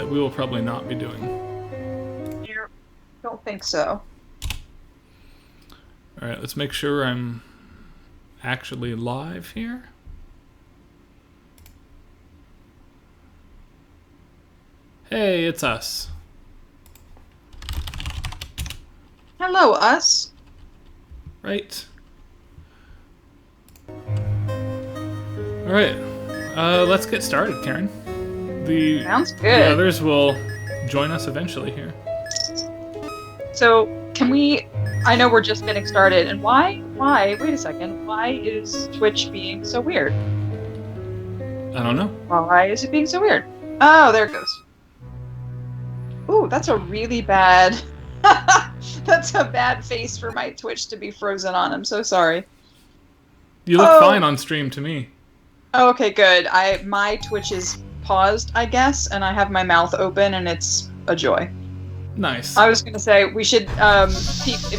that we will probably not be doing. You don't think so? Alright, let's make sure I'm actually live here. Hey, it's us. Hello, us. Right. Alright, let's get started, Karen. Sounds good. The others will join us eventually here. So, can we... I know we're just getting started, and why, wait a second, why is Twitch being so weird? I don't know. Why is it being so weird? Oh, there it goes. Ooh, that's a really bad... That's a bad face for my Twitch to be frozen on. I'm so sorry. You look fine on stream to me. Oh, okay, good. My Twitch is paused, I guess, and I have my mouth open, and it's a joy. Nice. I was gonna say we should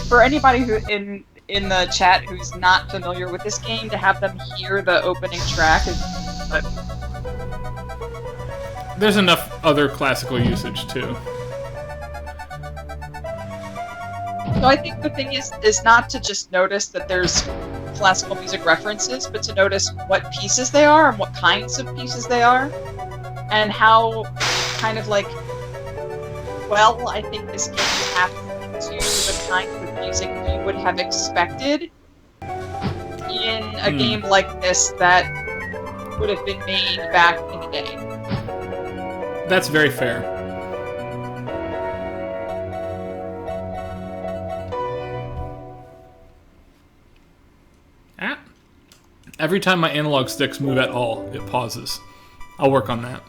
for anybody who in the chat who's not familiar with this game, to have them hear the opening track is. There's enough other classical usage too. So I think the thing is not to just notice that there's classical music references, but to notice what pieces they are and what kinds of pieces they are, and how kind of like. Well, I think this game taps into the kind of music you would have expected in a game like this that would have been made back in the day. That's very fair. Ah. Every time my analog sticks move at all, it pauses. I'll work on that.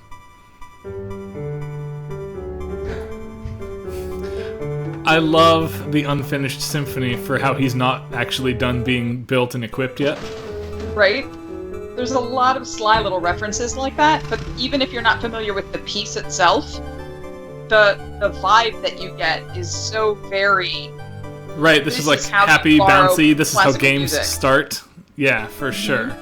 I love the unfinished symphony for how he's not actually done being built and equipped yet. Right? There's a lot of sly little references like that, but even if you're not familiar with the piece itself, the vibe that you get is so very... Right, this is like happy, bouncy, this is how games start. Yeah, for sure.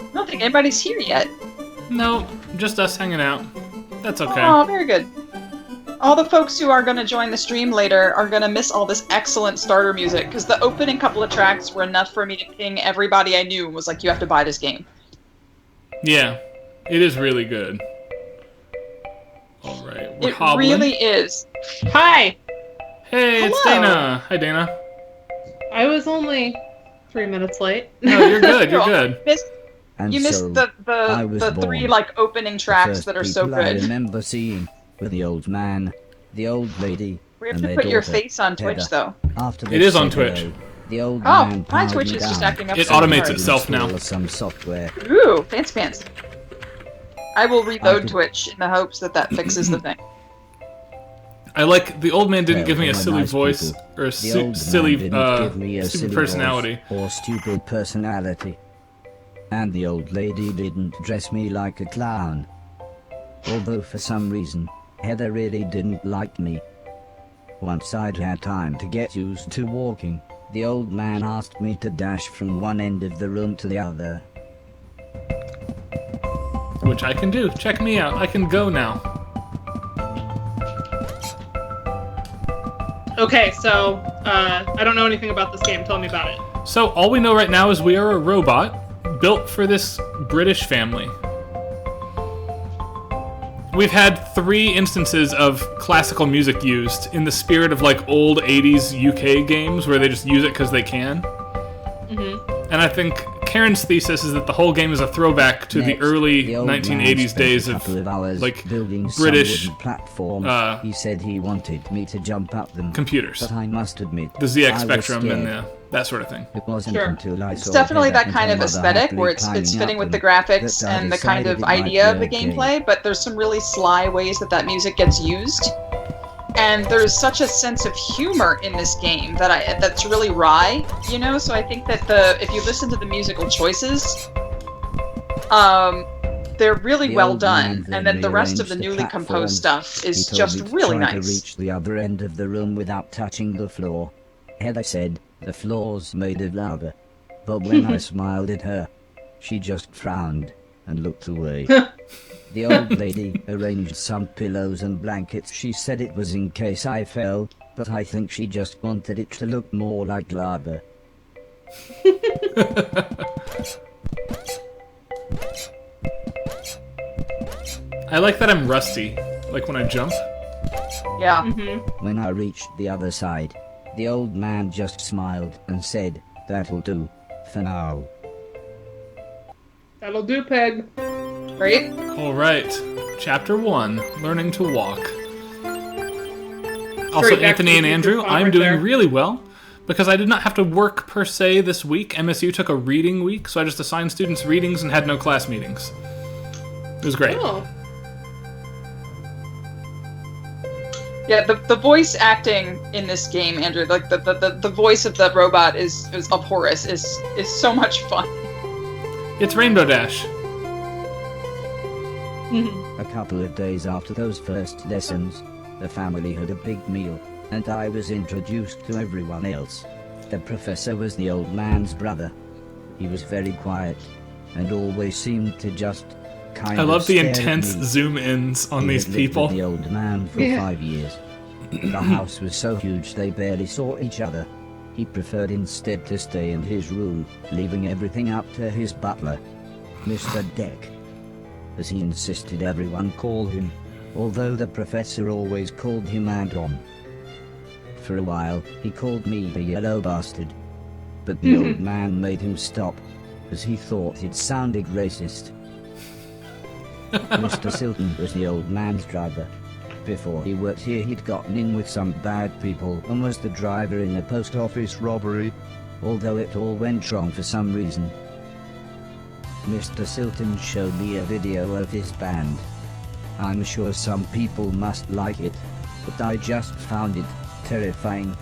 I don't think anybody's here yet. No, just us hanging out. That's okay. Oh, very good. All the folks who are going to join the stream later are going to miss all this excellent starter music, because the opening couple of tracks were enough for me to ping everybody I knew and was like, you have to buy this game. Yeah, it is really good. Alright, we're hobbling. It really is. Hi! Hey, it's Hello. Dana. Hi, Dana. I was only 3 minutes late. No, you're good, you're good. You missed the three like opening tracks that are so good. I remember seeing with the old man, the old lady. We have to put your face on Twitch though. It is on Twitch. The old man my Twitch is just acting up. It automates itself now. Some software. Ooh, fancy pants. I will reload Twitch in the hopes that fixes the thing. I like the old man didn't give me a silly voice or a silly stupid personality. Or stupid personality. And the old lady didn't dress me like a clown. Although for some reason, Heather really didn't like me. Once I'd had time to get used to walking, the old man asked me to dash from one end of the room to the other. Which I can do. Check me out. I can go now. Okay, so, I don't know anything about this game. Tell me about it. So, all we know right now is we are a robot built for this British family. We've had 3 instances of classical music used in the spirit of like old 80s UK games where they just use it because they can. Mm-hmm. And I think Karen's thesis is that the whole game is a throwback to the early 1980s days of like British platform. He said he wanted me to jump up them, computers. But I must admit, the ZX Spectrum and that sort of thing. It wasn't until I saw it's definitely Heather that kind of and aesthetic where it's climbing fitting up with the them graphics that I and the kind decided of it might idea of be the okay. gameplay, but there's some really sly ways that music gets used. And there's such a sense of humor in this game that's really wry, you know. So I think that if you listen to the musical choices, they're really well done, and then the rest of the newly composed stuff is just really nice. To reach the other end of the room without touching the floor. Heather said the floor's made of lava, but when I smiled at her, she just frowned and looked away. The old lady arranged some pillows and blankets. She said it was in case I fell, but I think she just wanted it to look more like lava. I like that I'm rusty, like when I jump. Yeah. When I reached the other side, the old man just smiled and said, "That'll do for now." That'll do, Peg. Right? Alright, Chapter 1, Learning to Walk. Also, Straight back Anthony to and the Andrew, spot I'm right doing there. really well, because I did not have to work per se this week. MSU took a reading week, so I just assigned students readings and had no class meetings. It was great. Oh. Yeah, the voice acting in this game, Andrew, like the voice of the robot is of Horace is so much fun. It's Rainbow Dash. A couple of days after those first lessons, the family had a big meal, and I was introduced to everyone else. The professor was the old man's brother. He was very quiet, and always seemed to just kind I of love the stare at intense me. zoom-ins on He these had lived people. with the old man for 5 years. The house was so huge they barely saw each other. He preferred instead to stay in his room, leaving everything up to his butler, Mr. Deck, as he insisted everyone call him, although the professor always called him Anton. For a while, he called me the yellow bastard, but the old man made him stop, as he thought it sounded racist. Mr. Silton was the old man's driver. Before he worked here, he'd gotten in with some bad people and was the driver in a post office robbery, although it all went wrong for some reason. Mr. Silton showed me a video of his band. I'm sure some people must like it, but I just found it terrifying.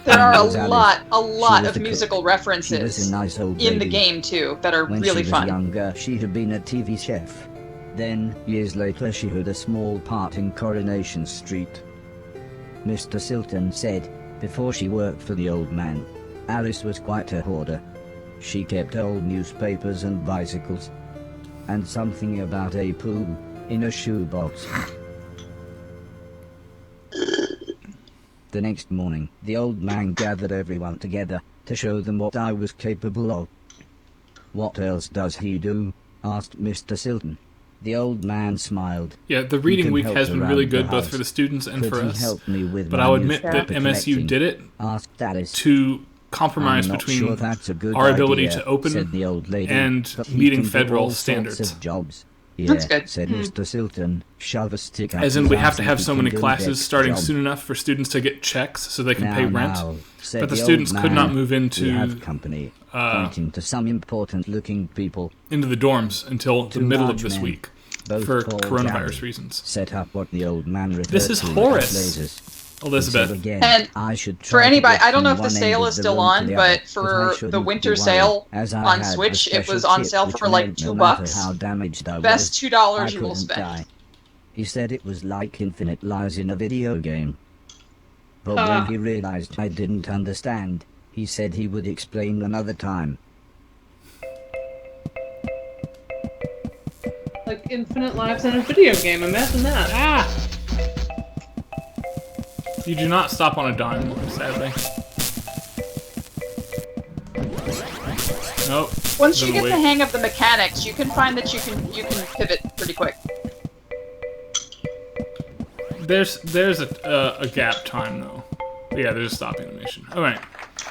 There are a was Alice. lot She was of the musical cook. references She was a nice old in the lady. game too that are When really she was fun. younger, she had been a TV chef. Then, years later, she had a small part in Coronation Street. Mr. Silton said, before she worked for the old man, Alice was quite a hoarder. She kept old newspapers and bicycles, and something about a pool in a shoebox. The next morning, the old man gathered everyone together to show them what I was capable of. "What else does he do?" asked Mr. Silton. The old man smiled. Yeah, the "He reading can week help has been really around the good both house. for the students and Could for he us. help me with But my I'll admit that newspaper MSU collecting?" did it asked Alice. to compromise "I'm not between sure that's a good our ability idea," to open said the old lady, and "but he meeting can do federal all sorts standards. of jobs. "Yeah," That's good. said Mr. Silton. "Shove a stick up As in, his we have ass to and have he so can many do a classes desk starting job." soon enough for students to get checks so they can "Now, pay rent. now," said But the old students could man. not move "We into have company," pointing to some important-looking people. the dorms until the Two middle of large this men, week both for tall, coronavirus jabby, reasons. set up what the old man referred This is to as Horace. lasers. He Elizabeth. said again, And "I should For try to anybody, get I don't know if from the one sale end is of the still room on, to the but other, I for the shouldn't winter be sale worried, as I on had the Switch, it special was on chip sale which for like meant no $2. matter how damaged I Best was, $2 I you will couldn't spend. die. He said it was like infinite lies in a video game. But Ah. when he realized I didn't understand, he said he would explain another time. Like infinite lives in a video game. Imagine that. Ah! You do not stop on a dime, sadly. Nope. Once you Then get wait. the hang of the mechanics, you can find that you can pivot pretty quick. There's a gap time though. Yeah, there's a stop animation. All right.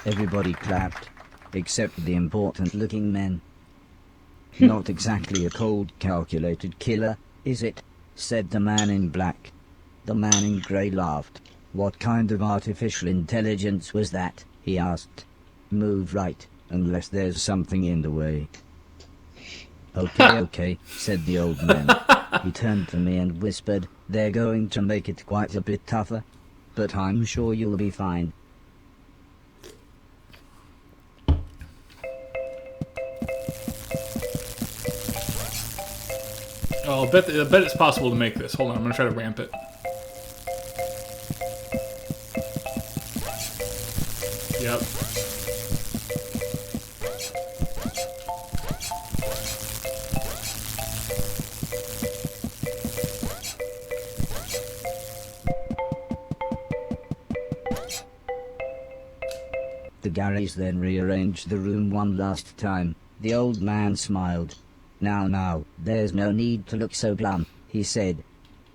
Everybody clapped, except the important-looking men. "Not exactly a cold, calculated killer, is it?" said the man in black. The man in grey laughed. "What kind of artificial intelligence was that?" he asked. "Move right, unless there's something in the way." Okay, said the old man. He turned to me and whispered, they're going to make it quite a bit tougher. But I'm sure you'll be fine. Oh, I bet it's possible to make this. Hold on, I'm gonna try to ramp it. Yep. The Garys then rearranged the room one last time. The old man smiled. Now, there's no need to look so glum, he said.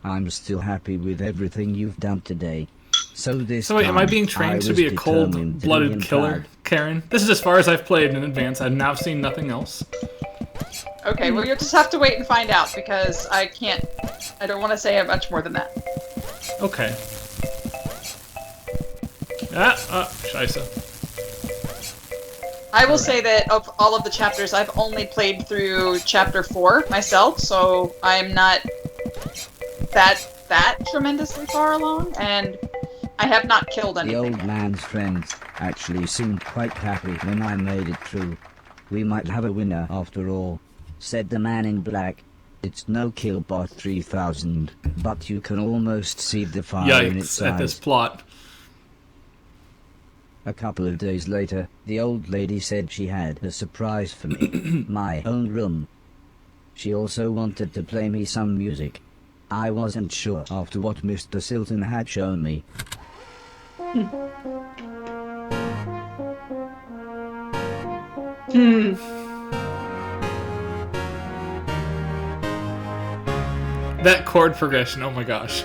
I'm still happy with everything you've done today. So wait, am I being trained to be a cold-blooded killer, Karen? This is as far as I've played in advance. I've now seen nothing else. Okay, well you'll just have to wait and find out, because I don't want to say much more than that. Okay. Scheisse. I will say that of all of the chapters, I've only played through chapter 4 myself, so I'm not that tremendously far along, and I have not killed anything. The old man's friends actually seemed quite happy when I made it through. We might have a winner after all, said the man in black. It's no Killbot 3000, but you can almost see the fire in its Yikes, eyes. at this plot. A couple of days later, the old lady said she had a surprise for me. My own room. She also wanted to play me some music. I wasn't sure after what Mr. Silton had shown me. That chord progression, oh my gosh.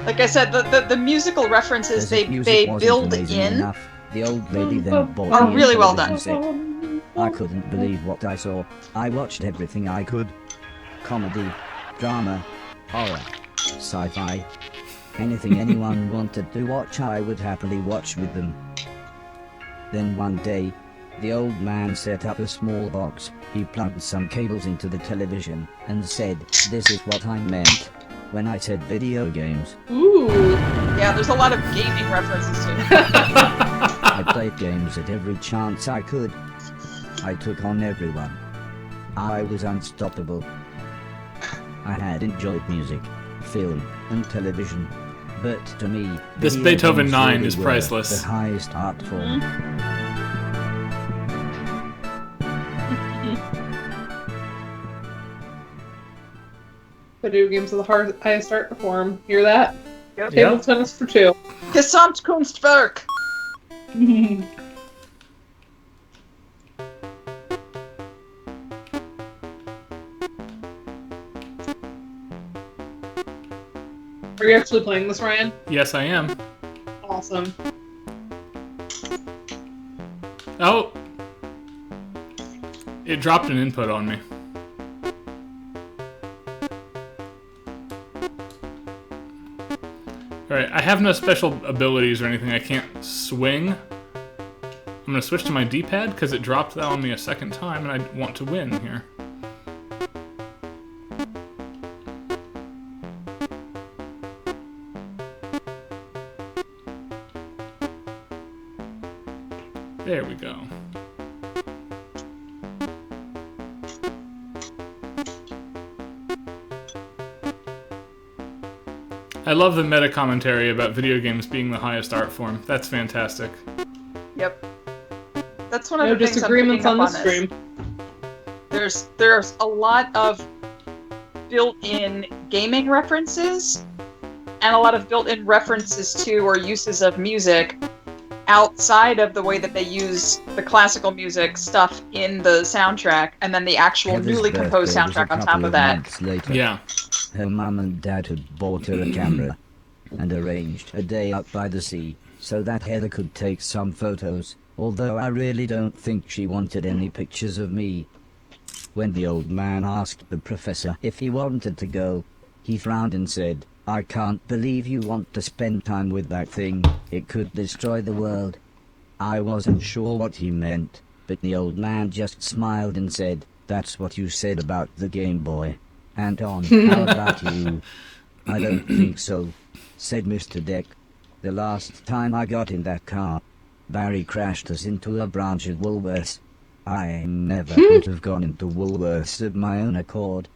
Like I said, the musical references they build in the old lady then bought are me really a well television done. set. I couldn't believe what I saw. I watched everything I could. Comedy, drama, horror, sci-fi. Anything anyone wanted to watch, I would happily watch with them. Then one day, the old man set up a small box. He plugged some cables into the television and said, "This is what I meant when I said video games." Ooh. Yeah, there's a lot of gaming references to it. I played games at every chance I could. I took on everyone. I was unstoppable. I had enjoyed music, film, and television. But to me, This video Beethoven games 9 really is were priceless. the highest art form. Video games are the highest art form. Hear that? Yep. Table tennis for two. Gesamtkunstwerk! Are you actually playing this, Ryan? Yes, I am. Awesome. Oh! It dropped an input on me. Alright, I have no special abilities or anything. I can't swing. I'm gonna switch to my D-pad because it dropped that on me a second time and I want to win here. There we go. I love the meta commentary about video games being the highest art form. That's fantastic. Yep. That's one of No the things I'm disagreements picking on up this on this. stream. There's a lot of built-in gaming references and a lot of built-in references to or uses of music outside of the way that they use the classical music stuff in the soundtrack, and then the actual Heather's newly composed birthday was a soundtrack on top couple of that. months later. Yeah. Her mum and dad had bought her a camera and arranged a day out by the sea so that Heather could take some photos, although I really don't think she wanted any pictures of me. When the old man asked the professor if he wanted to go, he frowned and said, "I can't believe you want to spend time with that thing. It could destroy the world." I wasn't sure what he meant, But the old man just smiled and said, "That's what you said about the Game Boy. Anton, how about you?" "I don't think so," said Mr. Deck. "The last time I got in that car, Barry crashed us into a branch of Woolworths. I never would have gone into Woolworths of my own accord."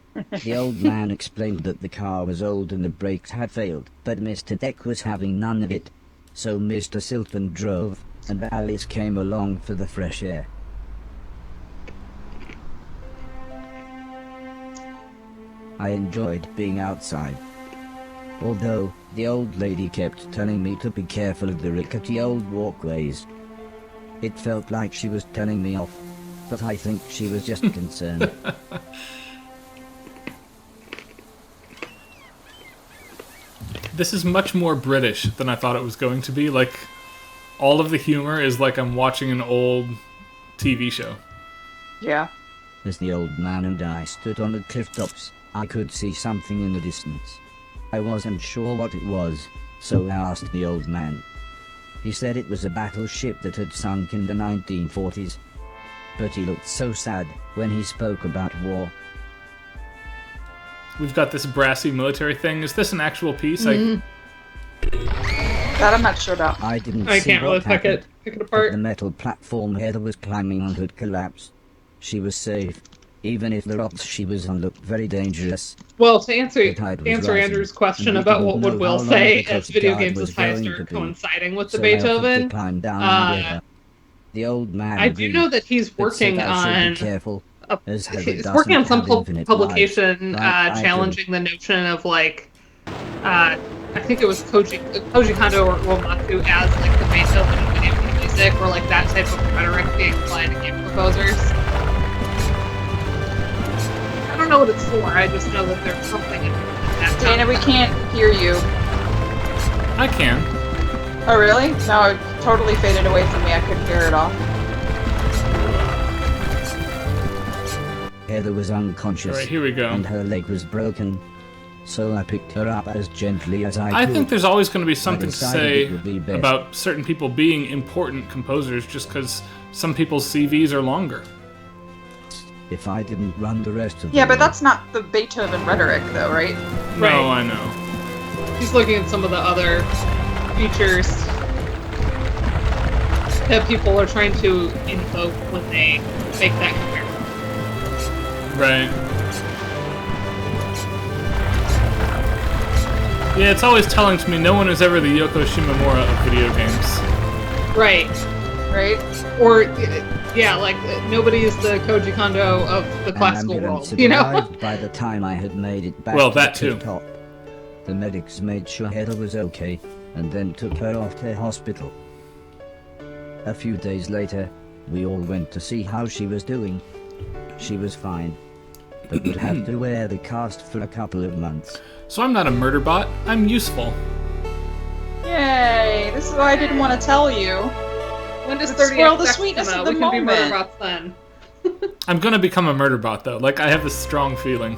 The old man explained that the car was old and the brakes had failed, but Mr. Deck was having none of it. So Mr. Silton drove, and Alice came along for the fresh air. I enjoyed being outside. Although, the old lady kept telling me to be careful of the rickety old walkways. It felt like she was telling me off, but I think she was just concerned. This is much more British than I thought it was going to be. Like, all of the humor is like I'm watching an old TV show. Yeah. As the old man and I stood on the cliff tops, I could see something in the distance. I wasn't sure what it was, so I asked the old man. He said it was a battleship that had sunk in the 1940s. But he looked so sad when he spoke about war. We've got this brassy military thing. Is this an actual piece? That I'm not sure about. I didn't I see can't really what pick happened, it but apart. the metal platform Heather was climbing on had collapsed. She was safe, even if the rocks she was on looked very dangerous. Well, to answer The tide was rising, Andrew's question and we about didn't what would know Will how long say the as Coast video Guard games was as highest going are to be. coinciding with the So I offered to Beethoven. climb down the river. The old man I do agreed, know that he's but said working I should on be careful, as Heather he's working on doesn't some have infinite publication life, like I do. challenging the notion of like I think it was Koji Kondo or Uematsu as like the Beethoven of video game music, or like that type of rhetoric being applied to game composers. I don't know what it's for. I just know that there's something in that. Dana, we can't hear you. I can. Oh, really? No, it totally faded away from me. I couldn't hear it all. Heather was unconscious, Alright, here we go. and her leg was broken. So I picked her up as gently as I could. I think there's always going to be something to decided say it would be best. about certain people being important composers just because some people's CVs are longer. If I didn't run the rest of the Yeah, but world, that's not the Beethoven rhetoric, though, right? Right. No, I know. He's looking at some of the other features that people are trying to invoke when they make that comparison. Right. Yeah, it's always telling to me no one is ever the Yoko Shimomura of video games. Right. Right? Or, yeah, like, nobody is the Koji Kondo of the an classical ambulance world, you know? arrived by the time I had made it back Well, to that the too. top. The medics made sure Heather was okay, and then took her off to hospital. A few days later, we all went to see how she was doing. She was fine, but would have to wear the cast for a couple of months. So I'm not a murder bot, I'm useful. Yay! This is why I didn't want to tell you. When does Let's 30 spoil the sweetness of the we can be murder moment. bots then. I'm gonna become a murder bot though, like I have this strong feeling.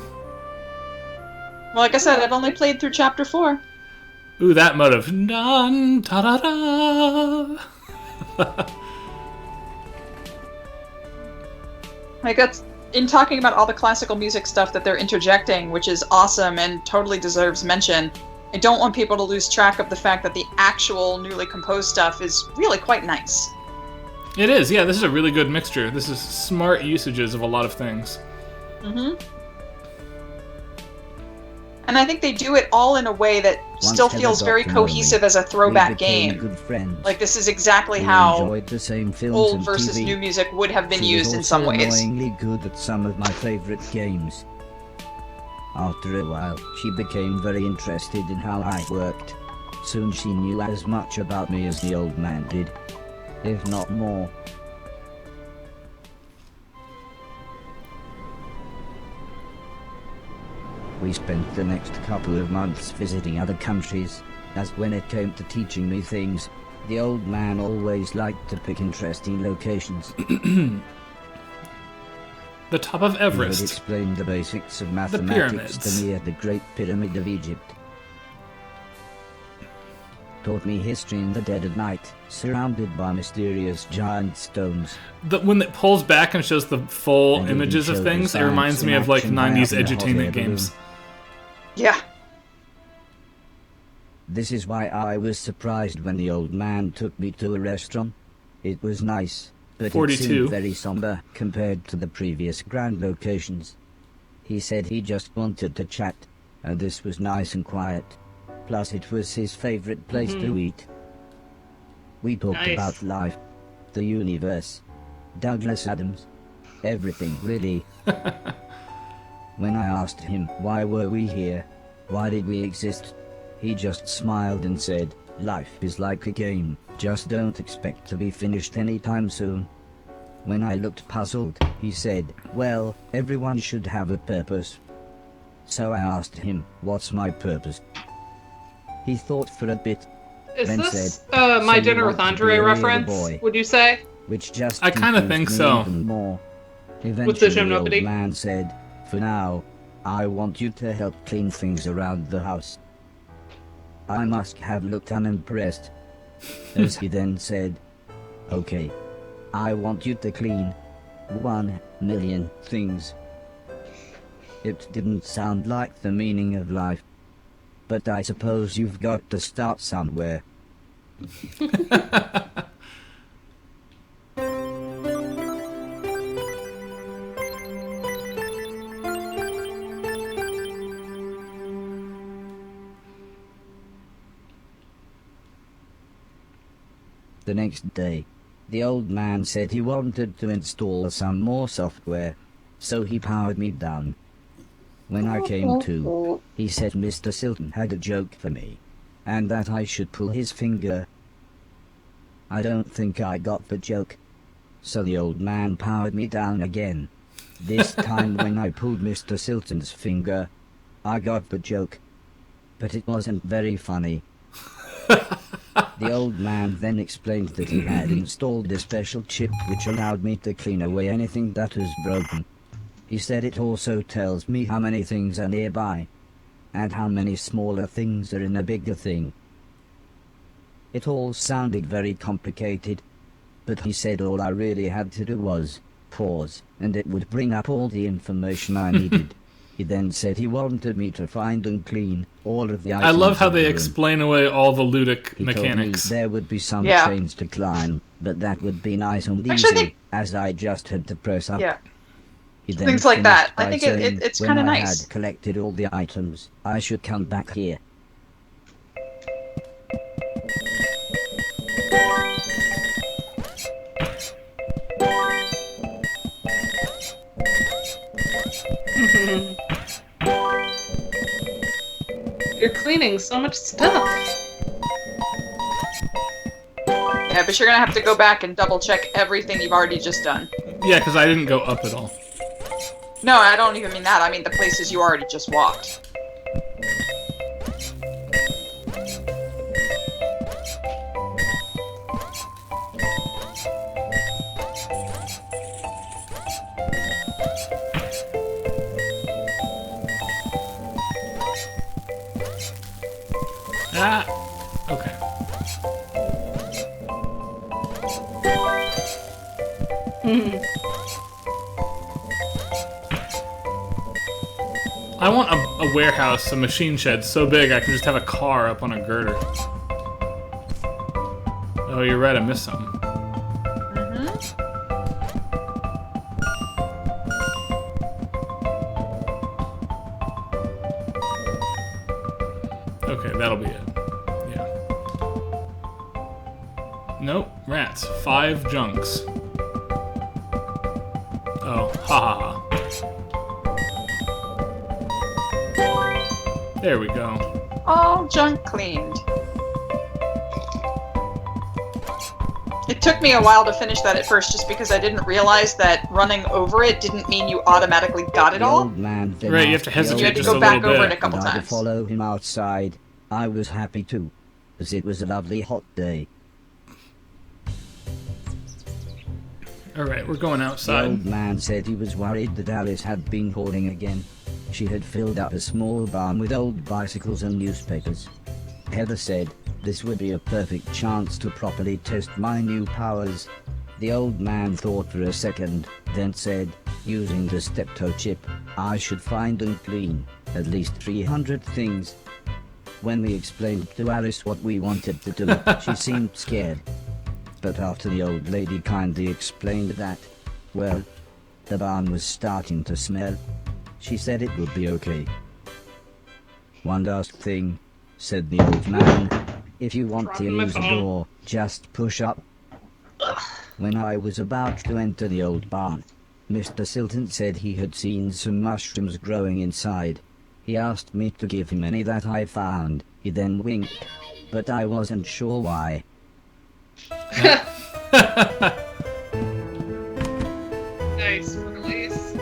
Well, like I said, I've only played through Chapter 4. Ooh, that motive. Dun, da da da. Like, that's... In talking about all the classical music stuff that they're interjecting, which is awesome and totally deserves mention, I don't want people to lose track of the fact that the actual newly composed stuff is really quite nice. It is, yeah, this is a really good mixture. This is smart usages of a lot of things. Mm-hmm. And I think they do it all in a way that still Heather feels got very to know me, cohesive as a we throwback became game. good friends. Like, this is exactly We how enjoyed the same films old and versus TV. new music would have been She used was in some also ways. annoyingly good at some of my favorite games. After a while, she became very interested in how I worked. Soon she knew as much about me as the old man did, if not more. We spent the next couple of months visiting other countries, as when it came to teaching me things, the old man always liked to pick interesting locations. The top of He would Everest. explain the basics of mathematics pyramids. to me at the Great Pyramid of Egypt. taught me history in the dead of night, surrounded by mysterious giant stones. When it pulls back and shows the full And images even of showed things, the it reminds science me in of like action 90s by out in a hot air edutainment games. Yeah. This is why I was surprised when the old man took me to a restaurant. It was nice, but 42. it seemed very somber compared to the previous grand locations. He said he just wanted to chat, and this was nice and quiet. Plus it was his favorite place to eat. We talked Nice. about life, the universe, Douglas Adams, everything really. When I asked him why were we here, why did we exist, he just smiled and said, life is like a game, just don't expect to be finished anytime soon. When I looked puzzled, he said, well, everyone should have a purpose. So I asked him, what's my purpose? He thought for a bit, Is then this said, My "So you Dinner with want to be Andre a real reference, boy?" would you say? which just I kinda confused think me so. even more. With the Eventually the old gymnopedy? man said, for now, I want you to help clean things around the house. I must have looked unimpressed, as he then said, okay, I want you to clean 1,000,000 things. It didn't sound like the meaning of life, but I suppose you've got to start somewhere. The next day, the old man said he wanted to install some more software, so he powered me down. When I came to, he said Mr. Silton had a joke for me, and that I should pull his finger. I don't think I got the joke, so the old man powered me down again. This time when I pulled Mr. Silton's finger, I got the joke, but it wasn't very funny. The old man then explained that he had installed a special chip which allowed me to clean away anything that was broken. He said it also tells me how many things are nearby, and how many smaller things are in a bigger thing. It all sounded very complicated, but he said all I really had to do was pause, and it would bring up all the information I needed. He then said he wanted me to find and clean all of the items. I love how in they the room. explain away all the ludic He told me mechanics. there would be some Yeah. chains to climb, but that would be nice and Actually, I easy, think- as I just had to press up. Yeah. He then Things like that. finished I by think saying, it's when kinda I nice. had collected all the items, I should come back here. You're cleaning so much stuff. Yeah, but you're gonna have to go back and double check everything you've already just done. Yeah, because I didn't go up at all. No, I don't even mean that. I mean the places you already just walked. Ah, okay. I want a warehouse, a machine shed so big I can just have a car up on a girder. Oh, you're right, I missed something. Okay, that'll be it. Yeah. Nope, rats. 5 junks. Oh, ha ha ha. There we go. All junk cleaned. It took me a while to finish that at first just because I didn't realize that running over it didn't mean you automatically got it The all. old man then Right, you have to asked the hesitate You had to just go a back little over it a bit. couple and I to times. follow him outside. I was happy too, as it was a lovely hot day. Alright, we're going The outside. old man said he was worried that Alice had been hoarding again. She had filled up a small barn with old bicycles and newspapers. Heather said, this would be a perfect chance to properly test my new powers. The old man thought for a second, then said, using the steptoe chip, I should find and clean at least 300 things. When we explained to Alice what we wanted to do, she seemed scared. But after the old lady kindly explained that, well, the barn was starting to smell, she said it would be okay. One last thing, said the old man, if you want to use a door, just push up. When I was about to enter the old barn, Mr. Silton said he had seen some mushrooms growing inside. He asked me to give him any that I found. He then winked, but I wasn't sure why. Nice release.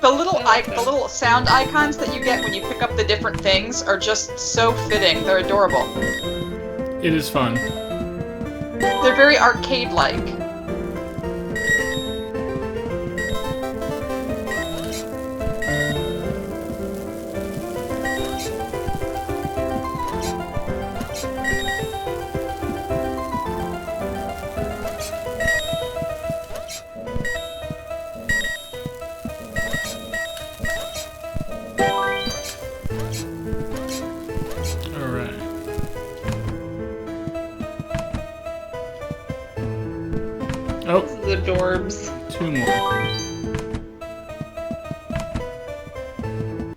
The little sound icons that you get when you pick up the different things are just so fitting. They're adorable. It is fun. They're very arcade-like. Oh, The Dorbs. 2 more.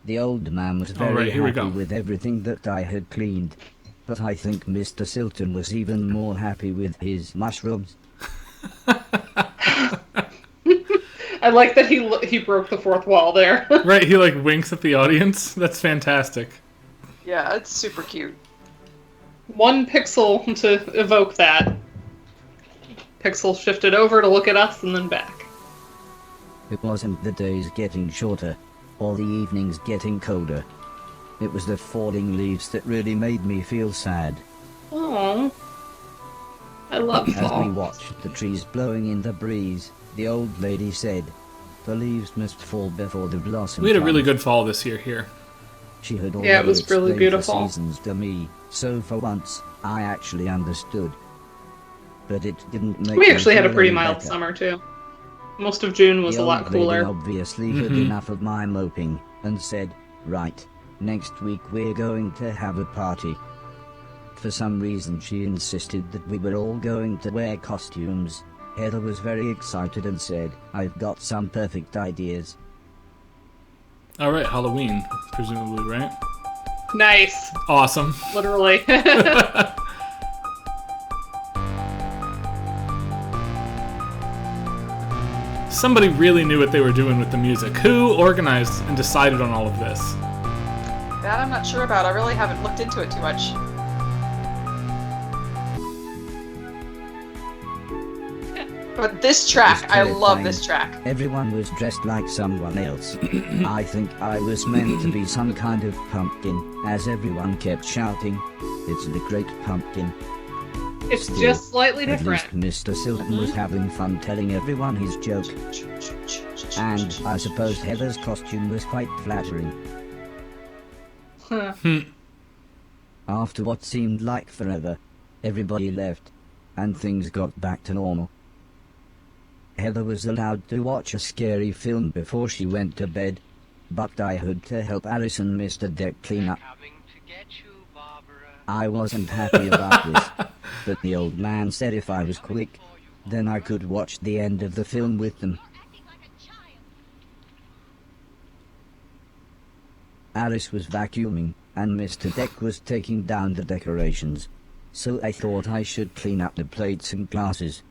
The old man was very Alright, here we happy go. with everything that I had cleaned. But I think Mr. Silton was even more happy with his mushrooms. I like that he broke the fourth wall there. Right, he like winks at the audience. That's fantastic. Yeah, it's super cute. 1 pixel to evoke that. Pixel shifted over to look at us and then back. It wasn't the days getting shorter, or the evenings getting colder. It was the falling leaves that really made me feel sad. Aww. I love As we fall. watched the trees blowing in the breeze, the old lady said, the leaves must fall before the blossom We had a really comes." good fall this year here. She had already Yeah, it was really explained beautiful. the seasons to me, so for once, I actually understood. But it didn't make We me actually had a feel pretty any mild better. summer too. Most of June was The a lot old lady cooler. obviously had enough of my moping, and said, right, next week we're going to have a party. For some reason she insisted that we were all going to wear costumes. Heather was very excited and said, I've got some perfect ideas. Alright, Halloween, presumably, right? Nice. Awesome. Literally. Somebody really knew what they were doing with the music. Who organized and decided on all of this? That I'm not sure about. I really haven't looked into it too much. But this track, It's I love terrifying. this track. Everyone was dressed like someone else. I think I was meant to be some kind of pumpkin, as everyone kept shouting, it's the great pumpkin. It's Still, just slightly At different. least Mr. Silton was having fun telling everyone his joke, and I suppose Heather's costume was quite flattering. Huh. After what seemed like forever, everybody left, and things got back to normal. Heather was allowed to watch a scary film before she went to bed, but I had to help Alice and Mr. Deck clean up. Coming to get you, Barbara. I wasn't happy about this, but the old man said if I was quick, then I could watch the end of the film with them. Alice was vacuuming, and Mr. Deck was taking down the decorations, so I thought I should clean up the plates and glasses.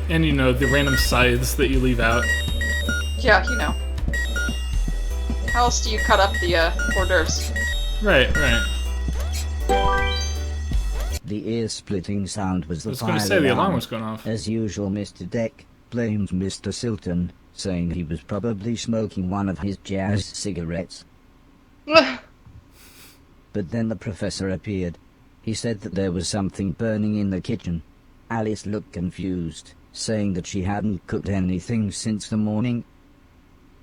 And you know, the random scythes that you leave out. Yeah, you know. How else do you cut up the hors d'oeuvres? Right. The ear-splitting sound was I the was fire going to say the alarm alarm. was going off. As usual, Mr. Deck blamed Mr. Silton, saying he was probably smoking one of his jazz cigarettes. But then the professor appeared. He said that there was something burning in the kitchen. Alice looked confused, saying that she hadn't cooked anything since the morning.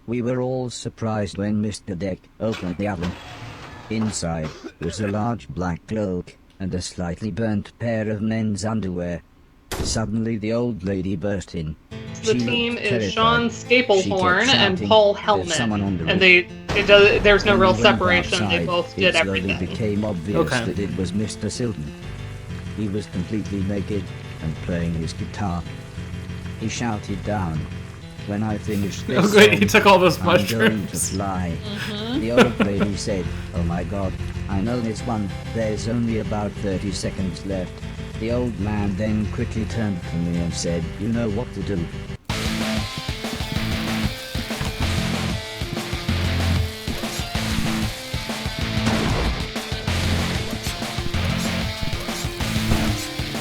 We were all surprised when Mr. Deck opened the oven. Inside was a large black cloak and a slightly burnt pair of men's underwear. Suddenly the old lady burst in. The She team looked is terrified. Sean She Staplehorn kept and shouting, Paul "There's someone on the Hellman, roof." and there's no When real we went separation. They outside, both did it slowly everything. became obvious Okay. that it was Mr. Silton. He was completely naked and playing his guitar. He shouted down, "When I finish this Oh, great, song, he took all those I'm going to mushrooms. fly." The old lady said, "Oh my God, I know this one. There's only about 30 seconds left." The old man then quickly turned to me and said, "You know what to do."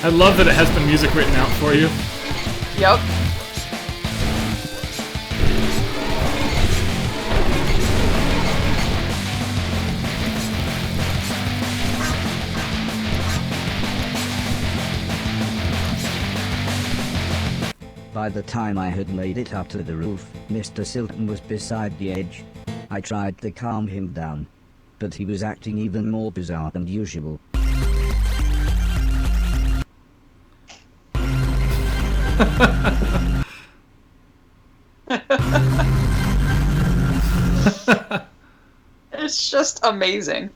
I love that it has the music written out for you. Yep. By the time I had made it up to the roof, Mr. Silton was beside the edge. I tried to calm him down, but he was acting even more bizarre than usual. It's just amazing.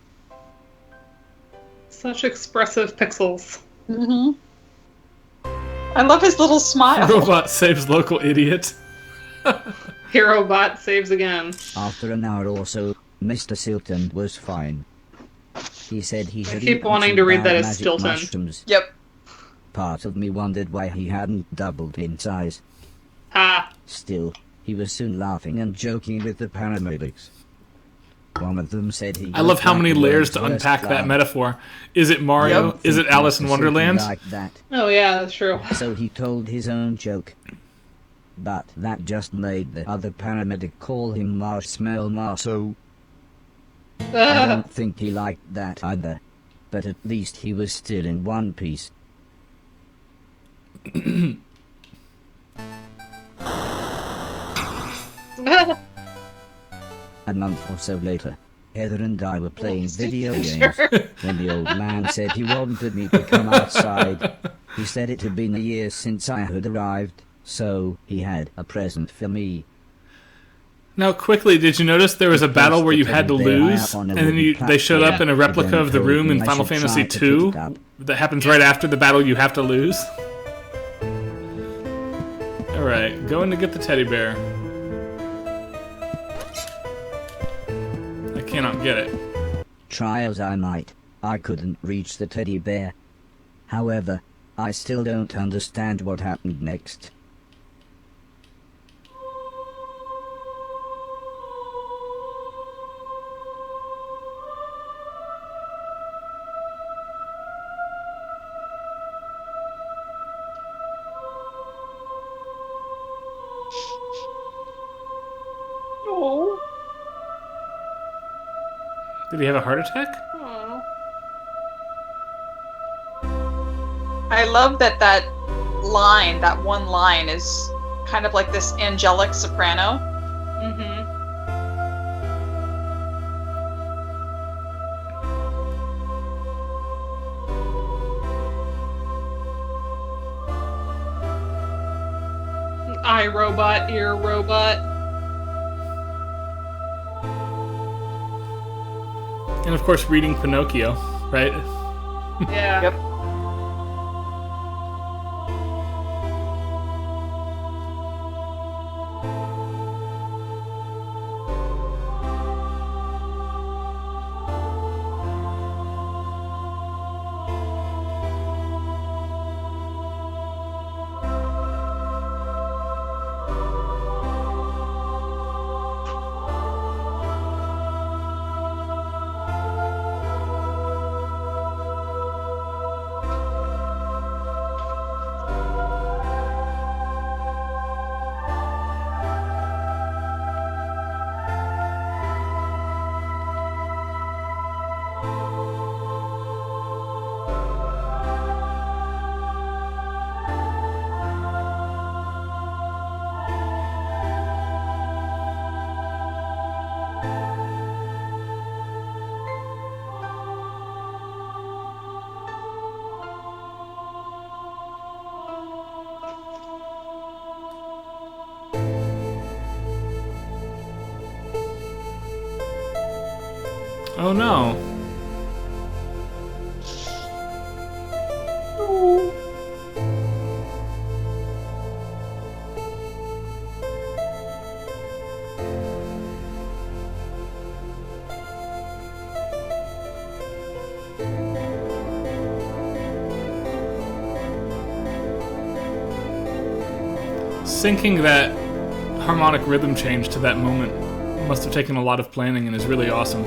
Such expressive pixels. Mm-hmm. I love his little smile. Robot saves local idiot. HeroBot saves again. After an hour or so, Mr. Silton was fine. He said he had keep eaten wanting some to read that bad as magic Stilton. mushrooms. Yep. Part of me wondered why he hadn't doubled in size. Ha! Still, he was soon laughing and joking with the paramedics. One of them said he... I love how many the layers to world's unpack worst that clown. metaphor. Is it Mario? Yep. Is it Alice in Mr. Silton Wonderland? liked that. Oh yeah, that's true. So he told his own joke. But that just made the other paramedic call him Marshmallow Marso. I don't think he liked that either. But at least he was still in one piece. A month or so later, Heather and I were playing video games when the old man said he wanted me to come outside. He said it had been a year since I had arrived, so he had a present for me. Now, quickly, did you notice there was a battle where you had to lose, and then they showed up in a replica of the room in Final Fantasy II that happens right after the battle you have to lose? Alright, going to get the teddy bear. I cannot get it. Try as I might, I couldn't reach the teddy bear. However, I still don't understand what happened next. Oh. Did he have a heart attack? Aw. I love that line, that one line, is kind of like this angelic soprano. Mm-hmm. Eye robot, ear robot. And of course, reading Pinocchio, right? Yeah. Yep. Oh no. Syncing that harmonic rhythm change to that moment must have taken a lot of planning and is really awesome.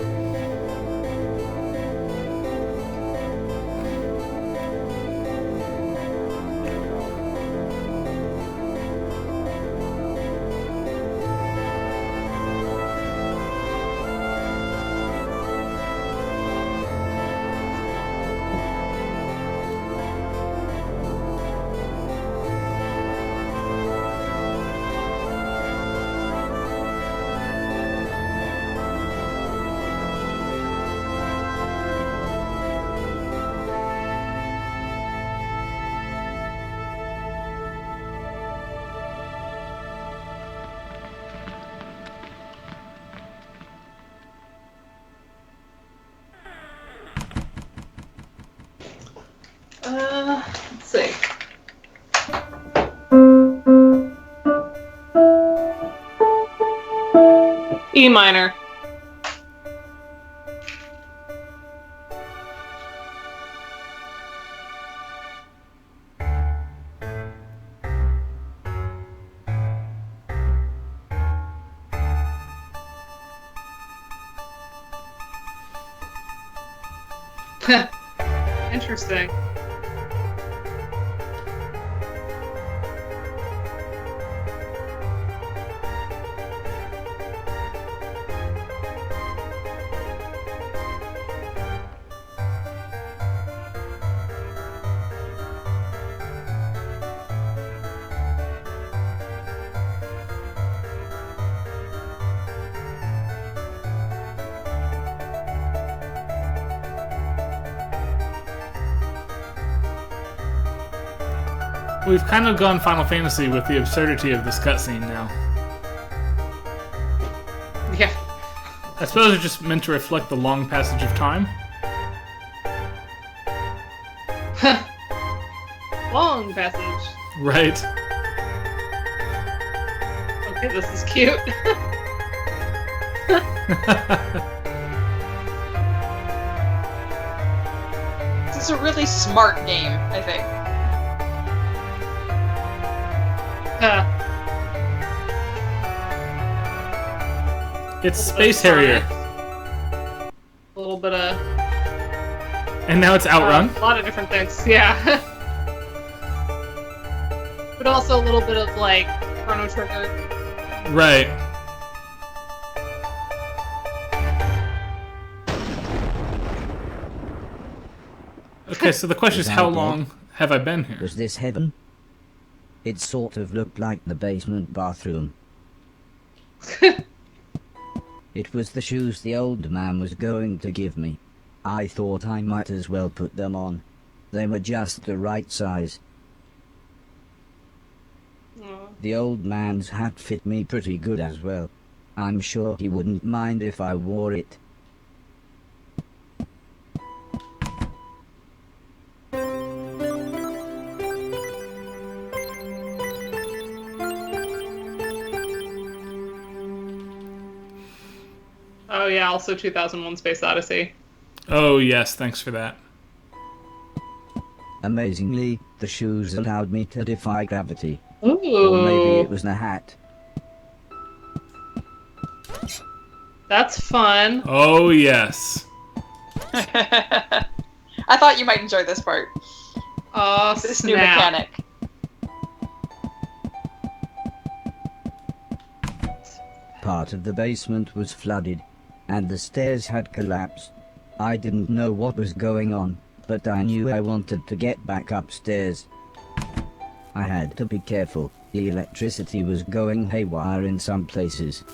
Let's see. E minor. Interesting. We've kind of gone Final Fantasy with the absurdity of this cutscene now. Yeah. I suppose it's just meant to reflect the long passage of time. Long passage. Right. Okay, this is cute. This is a really smart game, I think. It's Space Harrier. A little bit of... And now it's Outrun. a lot of different things, yeah. But also a little bit of, like, Chrono Trigger. Right. Okay, so the question is, how long have I been here? Was this heaven? It sort of looked like the basement bathroom. It was the shoes the old man was going to give me. I thought I might as well put them on. They were just the right size. The old man's hat fit me pretty good as well. I'm sure he wouldn't mind if I wore it. Yeah, also 2001 Space Odyssey. Oh, yes, thanks for that. Amazingly, the shoes allowed me to defy gravity. Ooh. Or maybe it was the hat. That's fun. Oh, yes. I thought you might enjoy this part. Oh, This snap. new mechanic. Part of the basement was flooded, and the stairs had collapsed. I didn't know what was going on, but I knew I wanted to get back upstairs. I had to be careful. The electricity was going haywire in some places.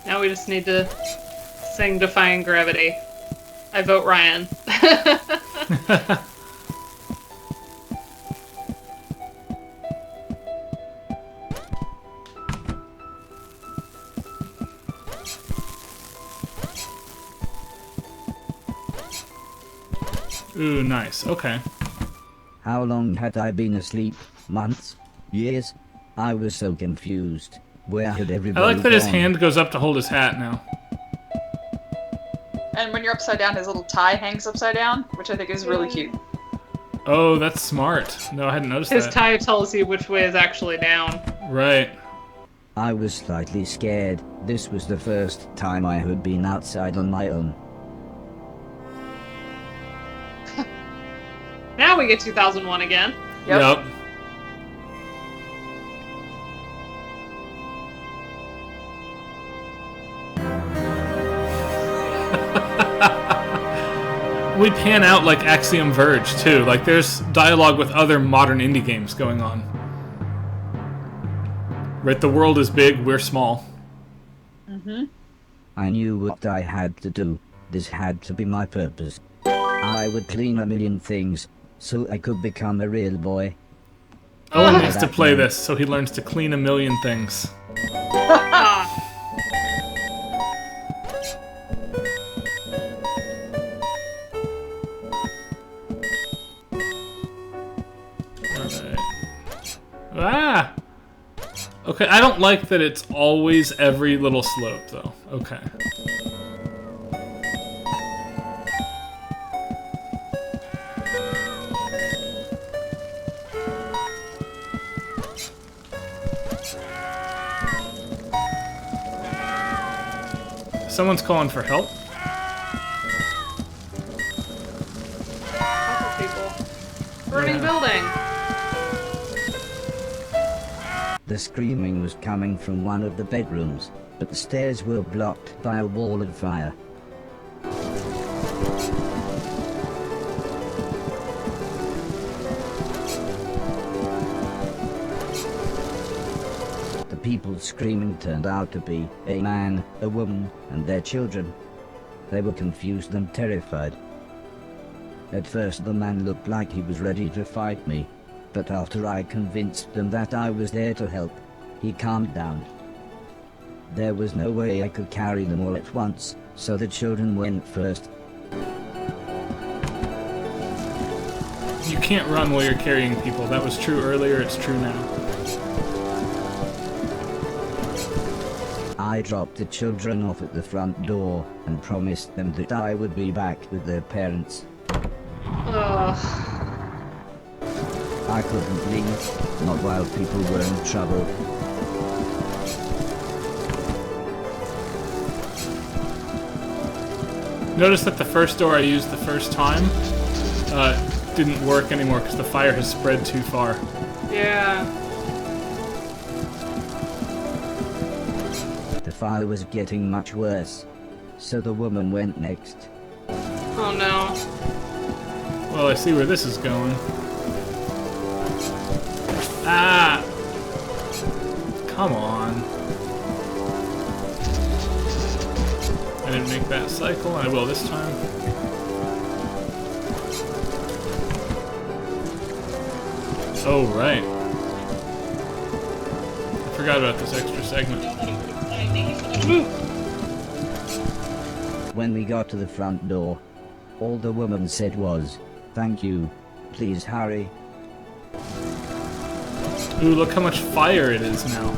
Now we just need to sing Defying Gravity. I vote Ryan. Ooh, nice. Okay. How long had I been asleep? Months? Years? I was so confused. Where had I everybody like that his gone? hand goes up to hold his hat now. And when you're upside down, his little tie hangs upside down, which I think is really cute. Oh, that's smart. No, I hadn't noticed His that. tie tells you which way is actually down. Right. I was slightly scared. This was the first time I had been outside on my own. Now we get 2001 again. Yep. Yup. We pan out like Axiom Verge, too. Like, there's dialogue with other modern indie games going on. Right, the world is big, we're small. I knew what I had to do. This had to be my purpose. I would clean a million things, so I could become a real boy. Owen needs to that play man. this so he learns to clean a million things. Ah, Alright. Ah! Okay, I don't like that it's always every little slope, though. Okay. Someone's calling for help. couple people. Burning building. The screaming was coming from one of the bedrooms, but the stairs were blocked by a wall of fire. The people screaming turned out to be a man, a woman, and their children. They were confused and terrified. At first the man looked like he was ready to fight me, but after I convinced them that I was there to help, he calmed down. There was no way I could carry them all at once, so the children went first. You can't run while you're carrying people. That was true earlier, it's true now. I dropped the children off at the front door and promised them that I would be back with their parents. Ugh. I couldn't leave, not while people were in trouble. Notice that the first door I used the first time didn't work anymore because the fire has spread too far. Yeah. The fire was getting much worse, so the woman went next. Oh no. Well, I see where this is going. Ah! Come on. I didn't make that cycle, I will this time. Oh, right. I forgot about this extra segment. when we got to the front door. All the woman said was, "Thank you. Please hurry." Ooh, look how much fire it is now.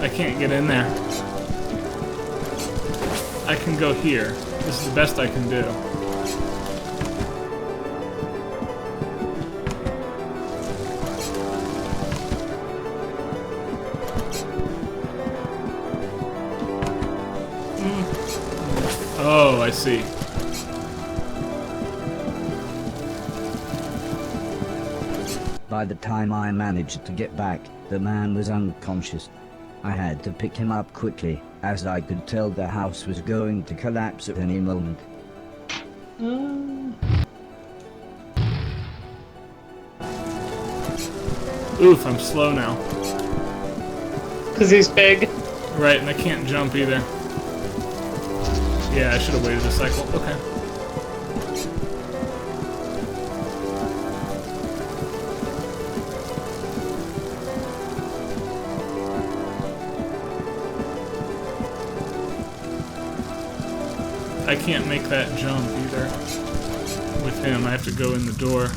I can't get in there. I can go here. This is the best I can do. Oh, I see. By the time I managed to get back, the man was unconscious. I had to pick him up quickly, as I could tell the house was going to collapse at any moment. Oof, I'm slow now. Because he's big. Right, and I can't jump either. Yeah, I should have waited a cycle. Okay. I can't make that jump either. With him, I have to go in the door.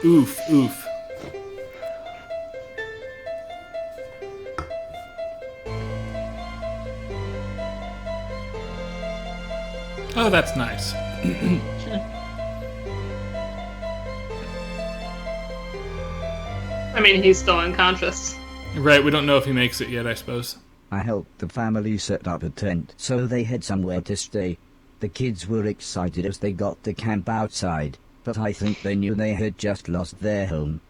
Oof, oof. Oh, that's nice. I mean, he's still unconscious. Right, we don't know if he makes it yet, I suppose. I helped the family set up a tent so they had somewhere to stay. The kids were excited as they got to camp outside, but I think they knew they had just lost their home.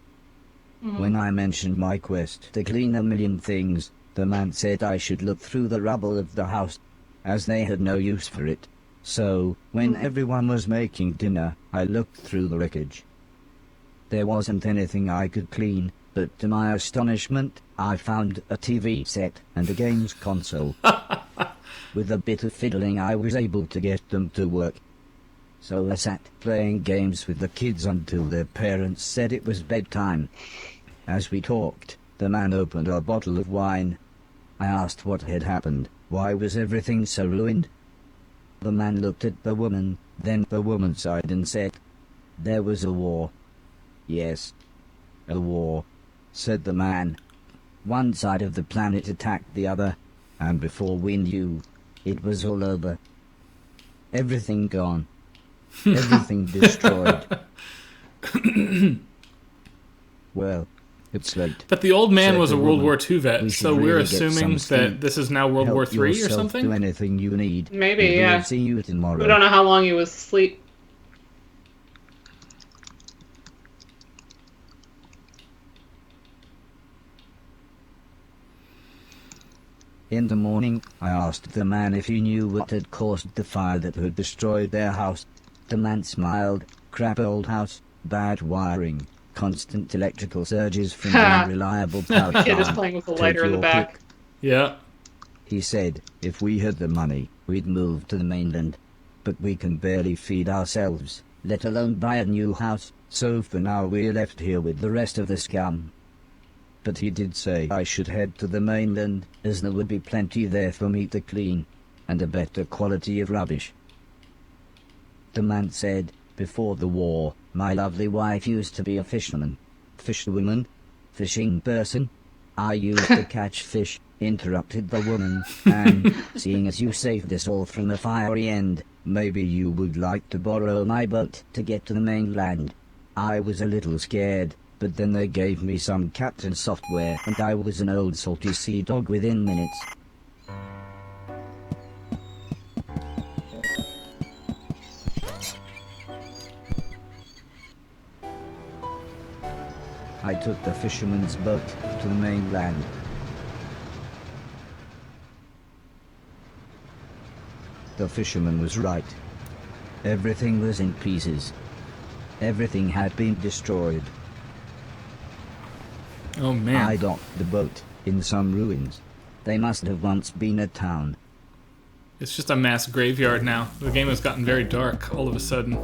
When I mentioned my quest to clean a million things, the man said I should look through the rubble of the house, as they had no use for it. So, when everyone was making dinner, I looked through the wreckage. There wasn't anything I could clean, but to my astonishment, I found a TV set and a games console. With a bit of fiddling, I was able to get them to work. So I sat playing games with the kids until their parents said it was bedtime. As we talked, the man opened a bottle of wine. I asked what had happened. Why was everything so ruined? The man looked at the woman, then the woman sighed and said, "There was a war." "Yes, a war," said the man. One side of the planet attacked the other, and before we knew, it was all over. Everything gone. Everything destroyed. Well, it's late. But the old man Said was a the World woman, War II "We vet, should so we're really get some assuming sleep. that this is now World War Help III or yourself something? to anything you need. Maybe, and yeah. We'll see you tomorrow." We don't know how long he was asleep. In the morning, I asked the man if he knew what had caused the fire that had destroyed their house. The man smiled. "Crap old house, bad wiring, constant electrical surges from the unreliable power Kid is plant. playing with the Take lighter in the your back. pick." Yeah. He said, "If we had the money, we'd move to the mainland. But we can barely feed ourselves, let alone buy a new house, so for now we're left here with the rest of the scum." But he did say I should head to the mainland, as there would be plenty there for me to clean, and a better quality of rubbish. The man said, "Before the war, my lovely wife used to be a fisherman." "Fisherwoman? Fishing person?" "I used to catch fish," interrupted the woman, "and, seeing as you saved us all from the fiery end, maybe you would like to borrow my boat to get to the mainland." I was a little scared, but then they gave me some captain software and I was an old salty sea dog within minutes. I took the fisherman's boat to the mainland. The fisherman was right. Everything was in pieces. Everything had been destroyed. Oh, I man. docked the boat in some ruins. They must have once been a town. It's just a mass graveyard now. The game has gotten very dark all of a sudden.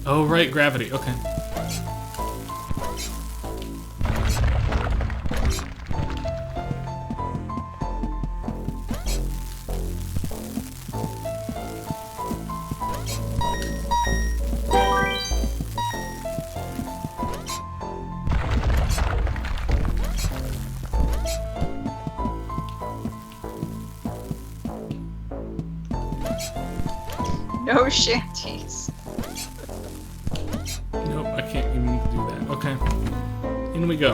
Oh, right, gravity. Okay. No shanties. Nope, I can't even do that. Okay. In we go.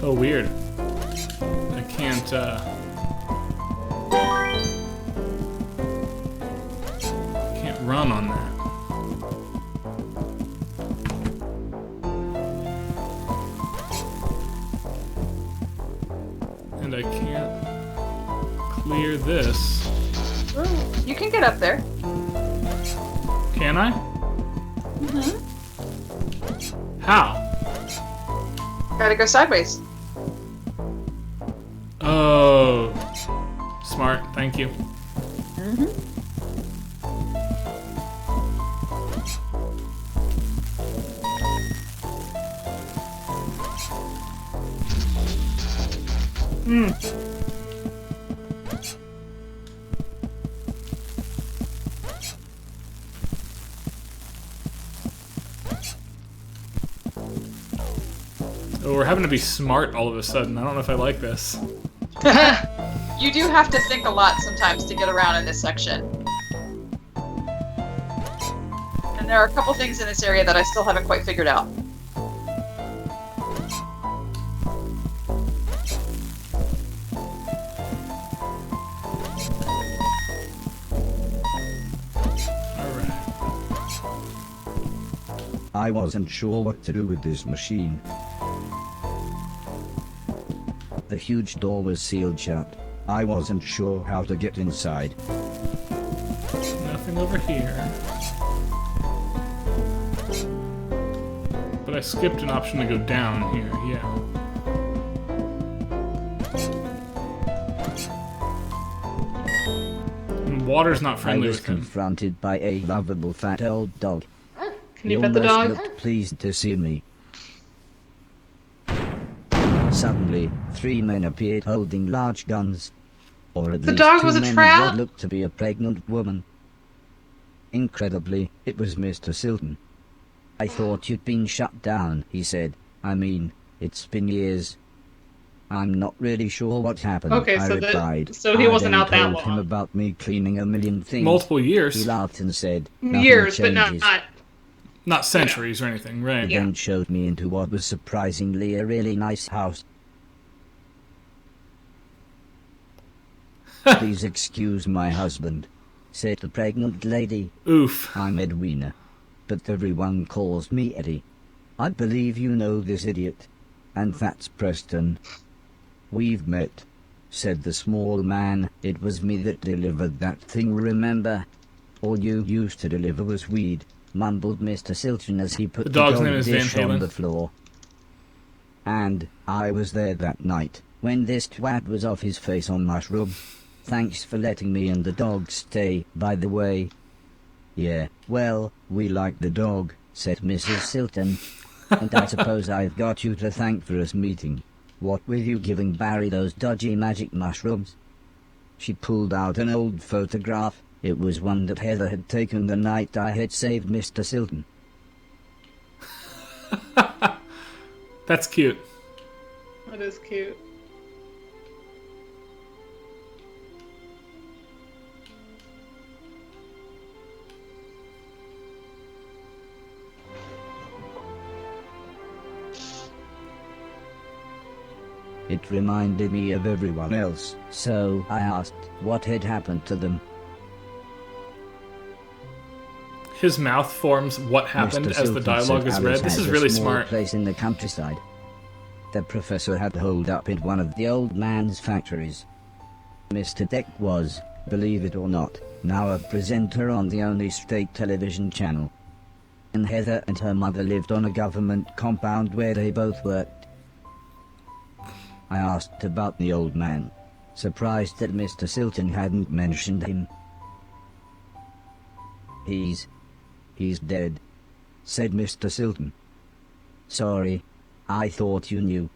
Oh, weird. I can't, can't run on that. And I can't clear this. You can get up there. Can I? Mm-hmm. How? Gotta go sideways. Oh. Smart. Thank you. Mm-hmm. Oh, we're having to be smart all of a sudden. I don't know if I like this. You do have to think a lot sometimes to get around in this section. And there are a couple things in this area that I still haven't quite figured out. Alright. I wasn't sure what to do with this machine. The huge door was sealed shut. I wasn't sure how to get inside. Nothing over here. But I skipped an option to go down here, yeah. And water's not I friendly was with him. confronted by a lovable fat old dog. Can you He pet the almost dog? looked pleased to see me. Suddenly, 3 men appeared holding large guns. Or at The least dog 2 was a men and trap? what looked to be a pregnant woman. Incredibly, it was Mr. Silton. I thought you'd been shut down, he said. I mean, it's been years. I'm not really sure what happened, Okay, I so replied. so he I wasn't then out that told him long. about me cleaning a million things. Multiple He years. laughed and said, "Nothing Years, but changes." Not centuries or anything, He right? then showed me into what was surprisingly a really nice house. Please excuse my husband, said the pregnant lady. Oof. I'm Edwina, but everyone calls me Eddie. I believe you know this idiot, and that's Preston. We've met, said the small man. It was me that delivered that thing, remember? All you used to deliver was weed, mumbled Mr. Silton as he put The the dog's dog name is Van dish on Halen. the floor. And I was there that night, when this twat was off his face on mushroom. Thanks for letting me and the dog stay, by the way. Yeah, well, we like the dog, said Mrs. Silton. And I suppose I've got you to thank for us meeting. What were you giving Barry those dodgy magic mushrooms? She pulled out an old photograph. It was one that Heather had taken the night I had saved Mr. Silton. That's cute. That is cute. It reminded me of everyone else, so I asked what had happened to them. His mouth forms what happened Mr. as the Silton dialogue said is Alice read. This had is a really small smart. place in the countryside. The professor had holed up in one of the old man's factories. Mr. Deck was, believe it or not, now a presenter on the only state television channel. And Heather and her mother lived on a government compound where they both worked. I asked about the old man, surprised that Mr. Silton hadn't mentioned him. He's dead, said Mr. Silton. Sorry, I thought you knew.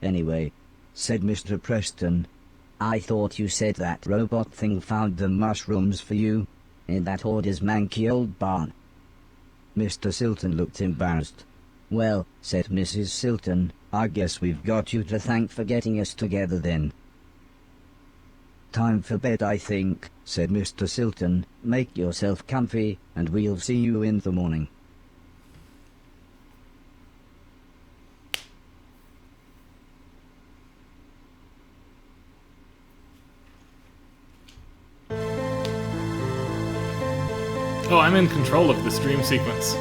Anyway, said Mr. Preston, I thought you said that robot thing found the mushrooms for you, in that hoarder's manky old barn. Mr. Silton looked embarrassed. Well, said Mrs. Silton, I guess we've got you to thank for getting us together then. Time for bed, I think, said Mr. Silton. Make yourself comfy, and we'll see you in the morning. Oh, I'm in control of this dream sequence.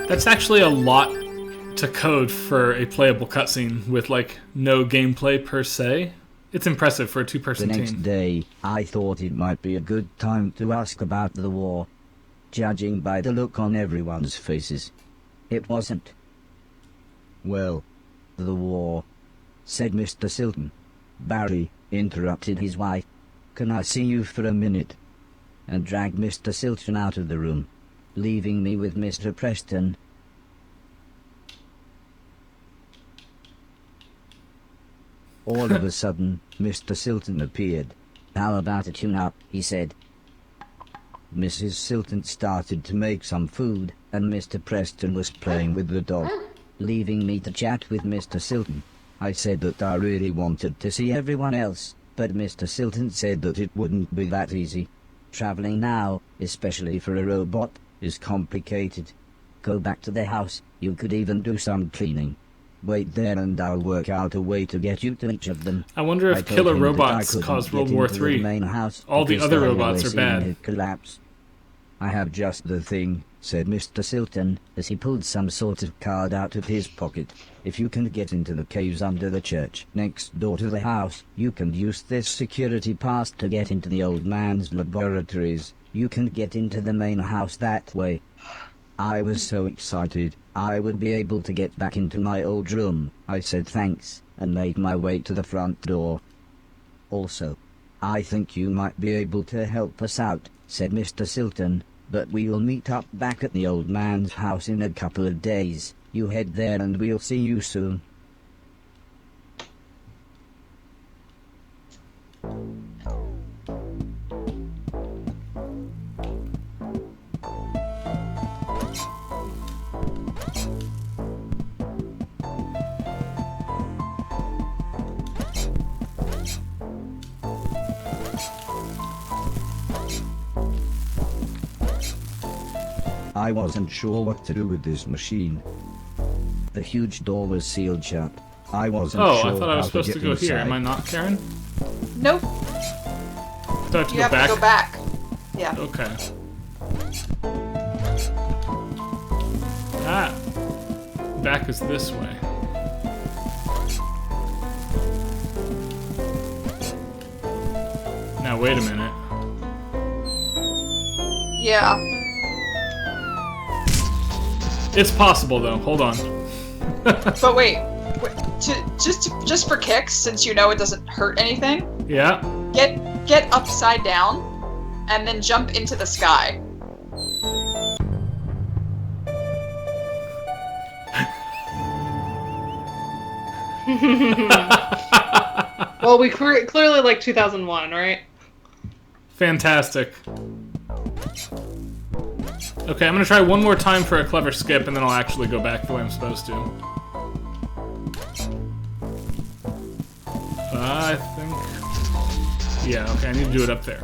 That's actually a lot to code for a playable cutscene with, like, no gameplay per se. It's impressive for a two-person team. The next day, I thought it might be a good time to ask about the war, judging by the look on everyone's faces. It wasn't. Well, the war, said Mr. Silton. Barry interrupted his wife. Can I see you for a minute? And dragged Mr. Silton out of the room, leaving me with Mr. Preston. All of a sudden, Mr. Silton appeared. How about a tune-up, he said. Mrs. Silton started to make some food, and Mr. Preston was playing with the dog, leaving me to chat with Mr. Silton. I said that I really wanted to see everyone else, but Mr. Silton said that it wouldn't be that easy. Traveling now, especially for a robot, is complicated. Go back to the house, you could even do some cleaning. Wait there and I'll work out a way to get you to each of them. I wonder if killer robots caused World War III. All the other robots are bad. Collapse. I have just the thing, said Mr. Silton, as he pulled some sort of card out of his pocket. If you can get into the caves under the church, next door to the house, you can use this security pass to get into the old man's laboratories. You can get into the main house that way. I was so excited, I would be able to get back into my old room. I said thanks, and made my way to the front door. Also, I think you might be able to help us out, said Mr. Silton, but we'll meet up back at the old man's house in a couple of days. You head there and we'll see you soon. I wasn't sure what to do with this machine. The huge door was sealed shut. I wasn't sure. I thought I was supposed to go here. Am I not, Karen? Nope. I thought I had to You go have back. to go back. Yeah. Okay. Ah. Back is this way. Now wait a minute. Yeah. It's possible though. Hold on. But wait, just for kicks, since you know it doesn't hurt anything, Yeah. get upside down, and then jump into the sky. Well, we clearly like 2001, right? Fantastic. Okay, I'm gonna try one more time for a clever skip, and then I'll actually go back the way I'm supposed to. I think... Yeah, okay, I need to do it up there.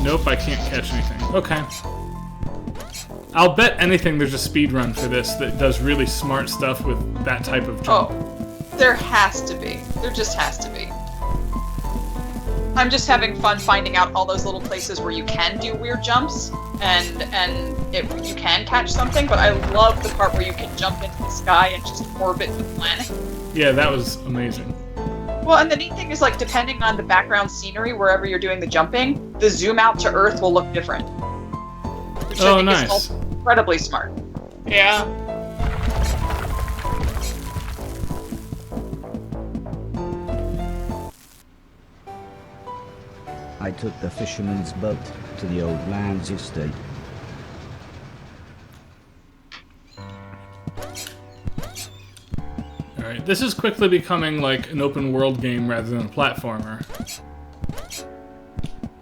Nope, I can't catch anything. Okay. I'll bet anything there's a speed run for this that does really smart stuff with that type of jump. Oh, there has to be. There just has to be. I'm just having fun finding out all those little places where you can do weird jumps, and you can catch something, but I love the part where you can jump into the sky and just orbit the planet. Yeah, that was amazing. Well, and the neat thing is, like, depending on the background scenery, wherever you're doing the jumping, the zoom out to Earth will look different. Which I think nice. is also incredibly smart. Yeah. I took the fisherman's boat to the old man's estate. Alright, this is quickly becoming like an open world game rather than a platformer.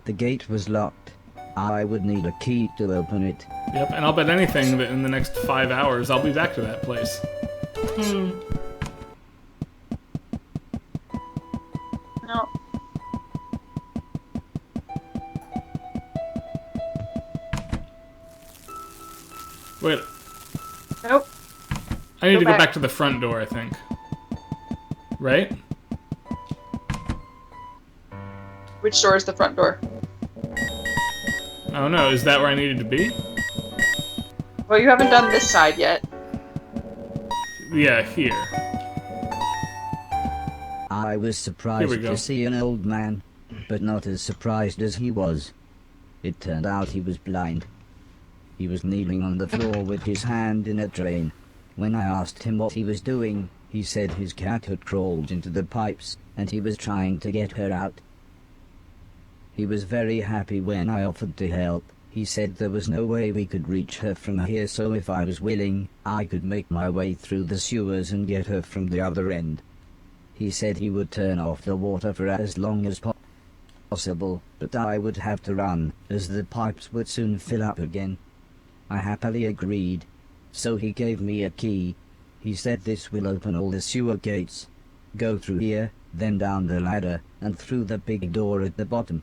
The gate was locked. I would need a key to open it. Yep, and I'll bet anything that in the next 5 hours I'll be back to that place. No. Wait, Nope. I need Go to go back. back to the front door, I think. Right? Which door is the front door? Oh no, is that where I needed to be? Well, you haven't done this side yet. Yeah, here. I was Here surprised we go. to see an old man, but not as surprised as he was. It turned out he was blind. He was kneeling on the floor with his hand in a drain. When I asked him what he was doing, he said his cat had crawled into the pipes, and he was trying to get her out. He was very happy when I offered to help. He said there was no way we could reach her from here, so if I was willing, I could make my way through the sewers and get her from the other end. He said he would turn off the water for as long as possible, but I would have to run, as the pipes would soon fill up again. I happily agreed. So he gave me a key. He said this will open all the sewer gates. Go through here, then down the ladder, and through the big door at the bottom.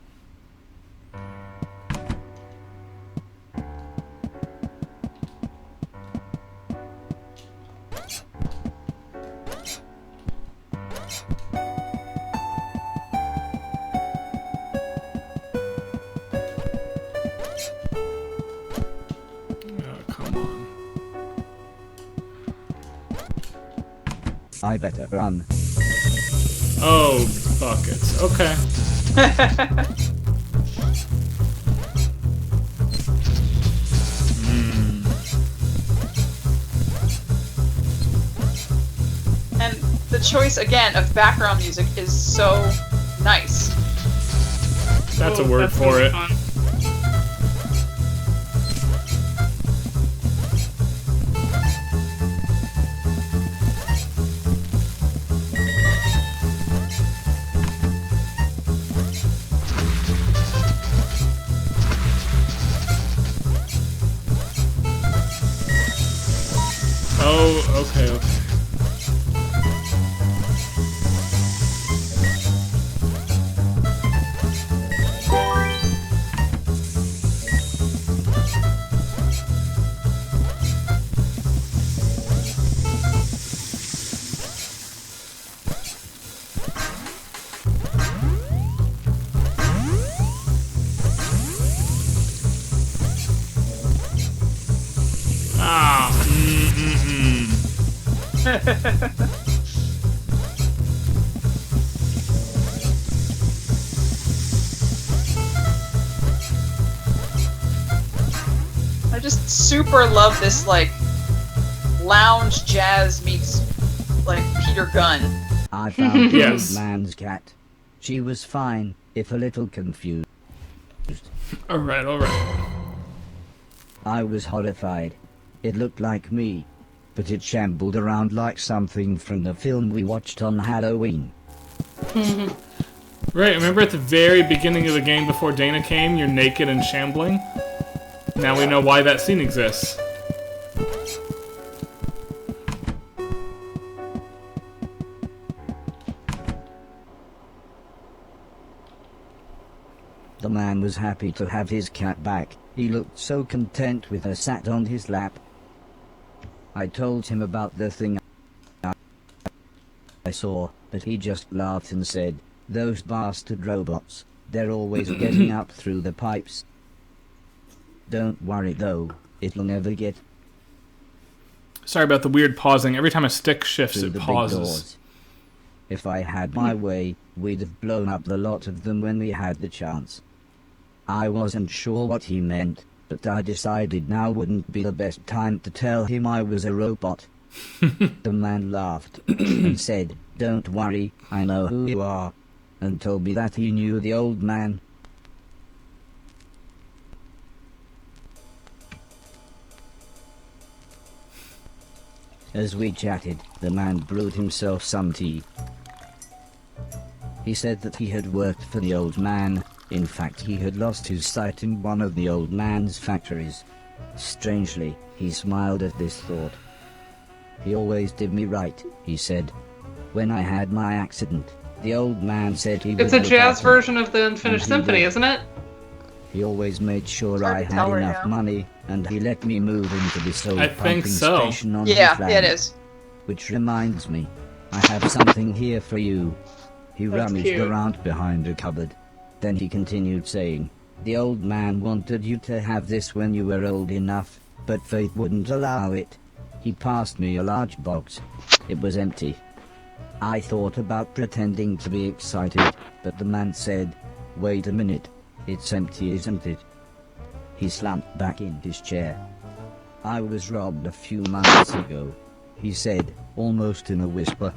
Oh, come on. I better run. Oh, buckets. Okay. And the choice, again, of background music is so nice. That's a Ooh, word that's for really it. fun. Oh, okay, okay. Ah, I just super love this, like, lounge jazz meets, like, Peter Gunn. I found the Yes. old man's cat. She was fine, if a little confused. Alright, alright. I was horrified. It looked like me, but it shambled around like something from the film we watched on Halloween. Right, remember at the very beginning of the game before Dana came, you're naked and shambling? Now we know why that scene exists. The man was happy to have his cat back. He looked so content with her sat on his lap. I told him about the thing I saw, but he just laughed and said, "Those bastard robots, they're always getting up through the pipes. Don't worry though, it'll never get Sorry about the weird pausing. Every time a stick shifts, through it the big pauses. doors. If I had my way, we'd have blown up the lot of them when we had the chance." I wasn't sure what he meant, but I decided now wouldn't be the best time to tell him I was a robot. The man laughed and said, "Don't worry, I know who you are," and told me that he knew the old man. As we chatted, the man brewed himself some tea. He said that he had worked for the old man. In fact, he had lost his sight in one of the old man's factories. Strangely, he smiled at this thought. "He always did me right," he said. "When I had my accident, the old man said he would It's a look jazz after me. version of the Unfinished And he Symphony, will. isn't it? He always made sure hard I to had tell right enough now. money, and he let me move into this old I think pumping so. station on Yeah, his land. it is. Which reminds me, I have something here for you. He That's rummaged cute. around behind a cupboard. Then he continued saying, "The old man wanted you to have this when you were old enough, but fate wouldn't allow it." He passed me a large box. It was empty. I thought about pretending to be excited, but the man said, "Wait a minute, it's empty, isn't it?" He slumped back in his chair. "I was robbed a few months ago," he said, almost in a whisper.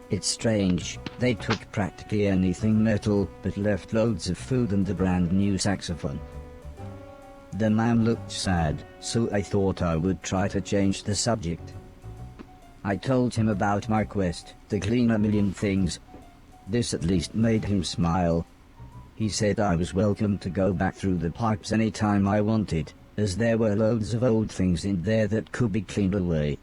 "It's strange, they took practically anything metal, but left loads of food and a brand new saxophone." The man looked sad, so I thought I would try to change the subject. I told him about my quest to clean a million things. This at least made him smile. He said I was welcome to go back through the pipes any time I wanted, as there were loads of old things in there that could be cleaned away.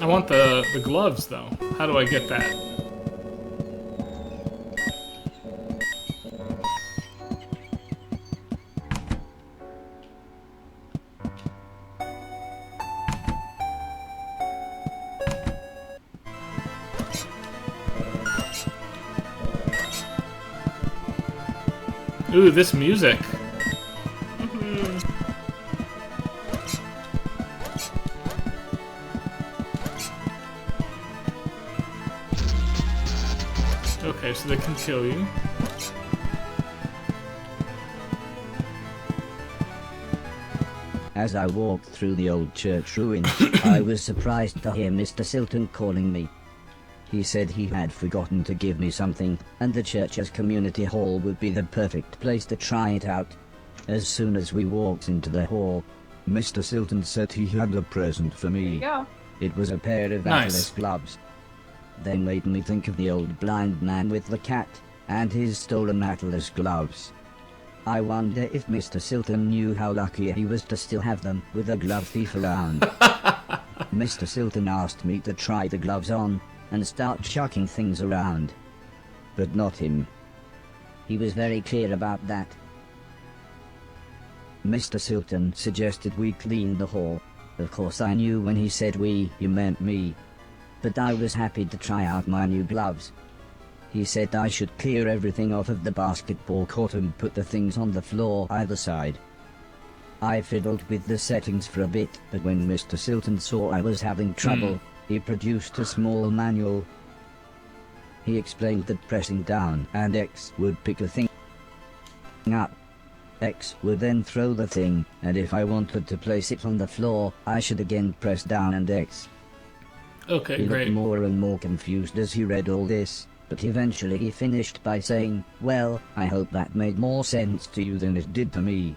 I want the gloves, though. How do I get that? Ooh, this music. Okay, so they can kill you. As I walked through the old church ruins, I was surprised to hear Mr. Silton calling me. He said he had forgotten to give me something, and the church's community hall would be the perfect place to try it out. As soon as we walked into the hall, Mr. Silton said he had a present for There me. you go. It was a pair of Nice. Atlas gloves. They made me think of the old blind man with the cat, and his stolen Atlas gloves. I wonder if Mr. Silton knew how lucky he was to still have them with a glove thief around. Mr. Silton asked me to try the gloves on, and start chucking things around. But not him. He was very clear about that. Mr. Silton suggested we clean the hall. Of course I knew when he said we, he meant me. But I was happy to try out my new gloves. He said I should clear everything off of the basketball court and put the things on the floor either side. I fiddled with the settings for a bit, but when Mr. Silton saw I was having trouble, he produced a small manual. He explained that pressing down and X would pick a thing up. X would then throw the thing, and if I wanted to place it on the floor, I should again press down and X. Okay, He great. looked more and more confused as he read all this, but eventually he finished by saying, "Well, I hope that made more sense to you than it did to me."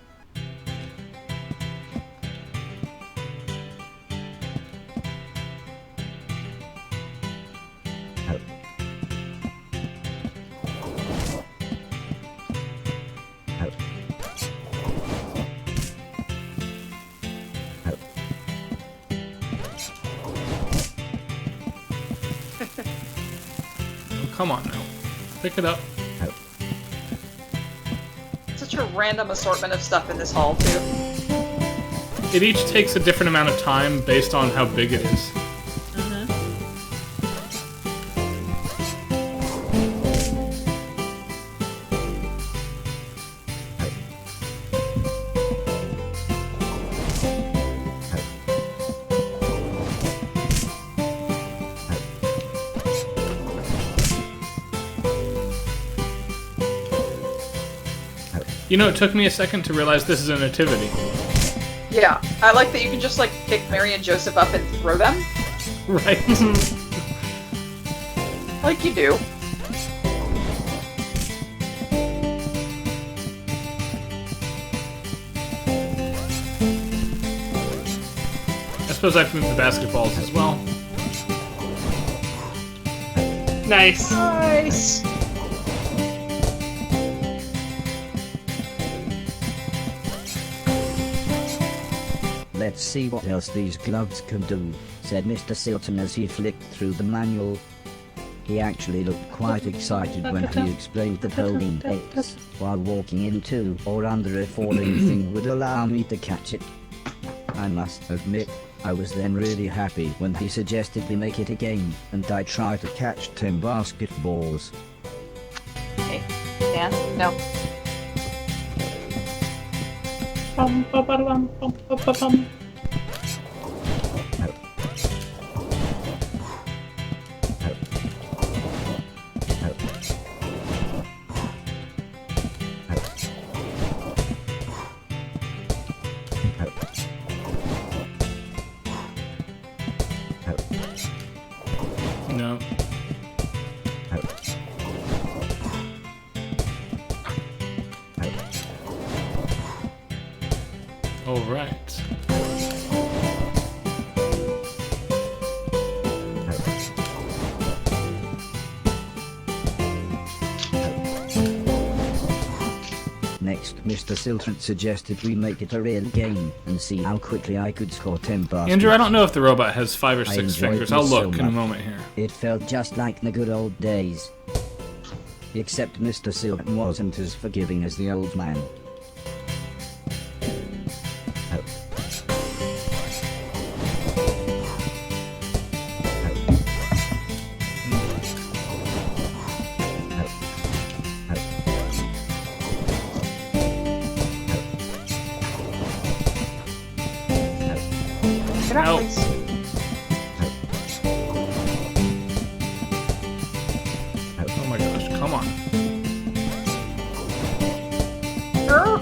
Oh. Oh. Oh. Come on now. Pick it up. Oh. Such a random assortment of stuff in this hall, too. It each takes a different amount of time based on how big it is. You know, it took me a second to realize this is a nativity. Yeah, I like that you can just, like, pick Mary and Joseph up and throw them, Right? like you do. I suppose I've moved the basketballs as well. Nice. Nice! "Let's see what else these gloves can do," said Mr. Silton as he flicked through the manual. He actually looked quite excited when he explained that holding X while walking into or under a falling thing would allow me to catch it. I must admit, I was then really happy when he suggested we make it a game, and I tried to catch 10 basketballs. Hey, Dan? No. Bum, ba, ba, bum, bum, ba, ba, bum. No. All right. Next, Mr. Silton suggested we make it a real game and see how quickly I could score 10 baskets. Andrew, I don't know if the robot has 5 or I 6 enjoyed fingers. this I'll so look in a much. moment here. It felt just like the good old days. Except Mr. Silton wasn't as forgiving as the old man. Oh. Get out, Ow. please. Oh my gosh, come on. Err.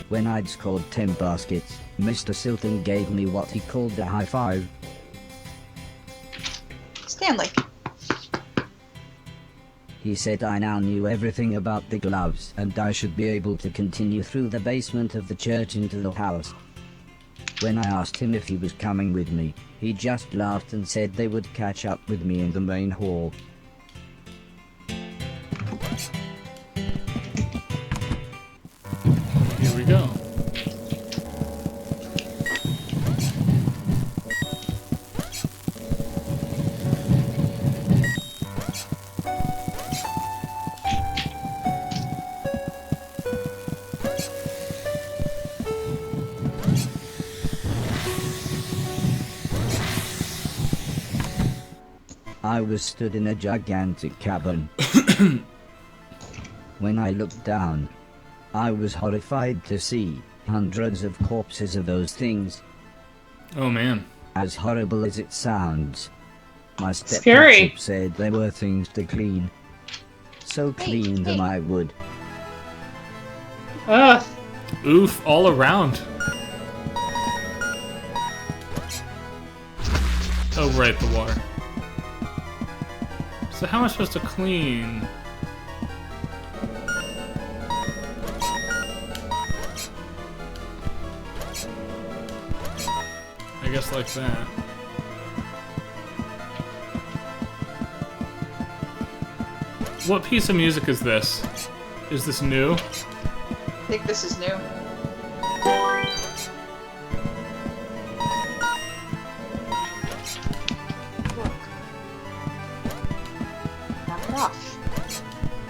When I'd scored 10 baskets, Mr. Silton gave me what he called a high five. Stanley. He said I now knew everything about the gloves and I should be able to continue through the basement of the church into the house. When I asked him if he was coming with me, he just laughed and said they would catch up with me in the main hall. I was stood in a gigantic cavern. When I looked down, I was horrified to see hundreds of corpses of those things. Oh man. As horrible as it sounds, my Scary. stepdad said they were things to clean. So clean them I would. Ugh. Oof, all around. Oh, right, the water. So how am I supposed to clean? I guess like that. What piece of music is this? Is this new? I think this is new. Look. Knock it off.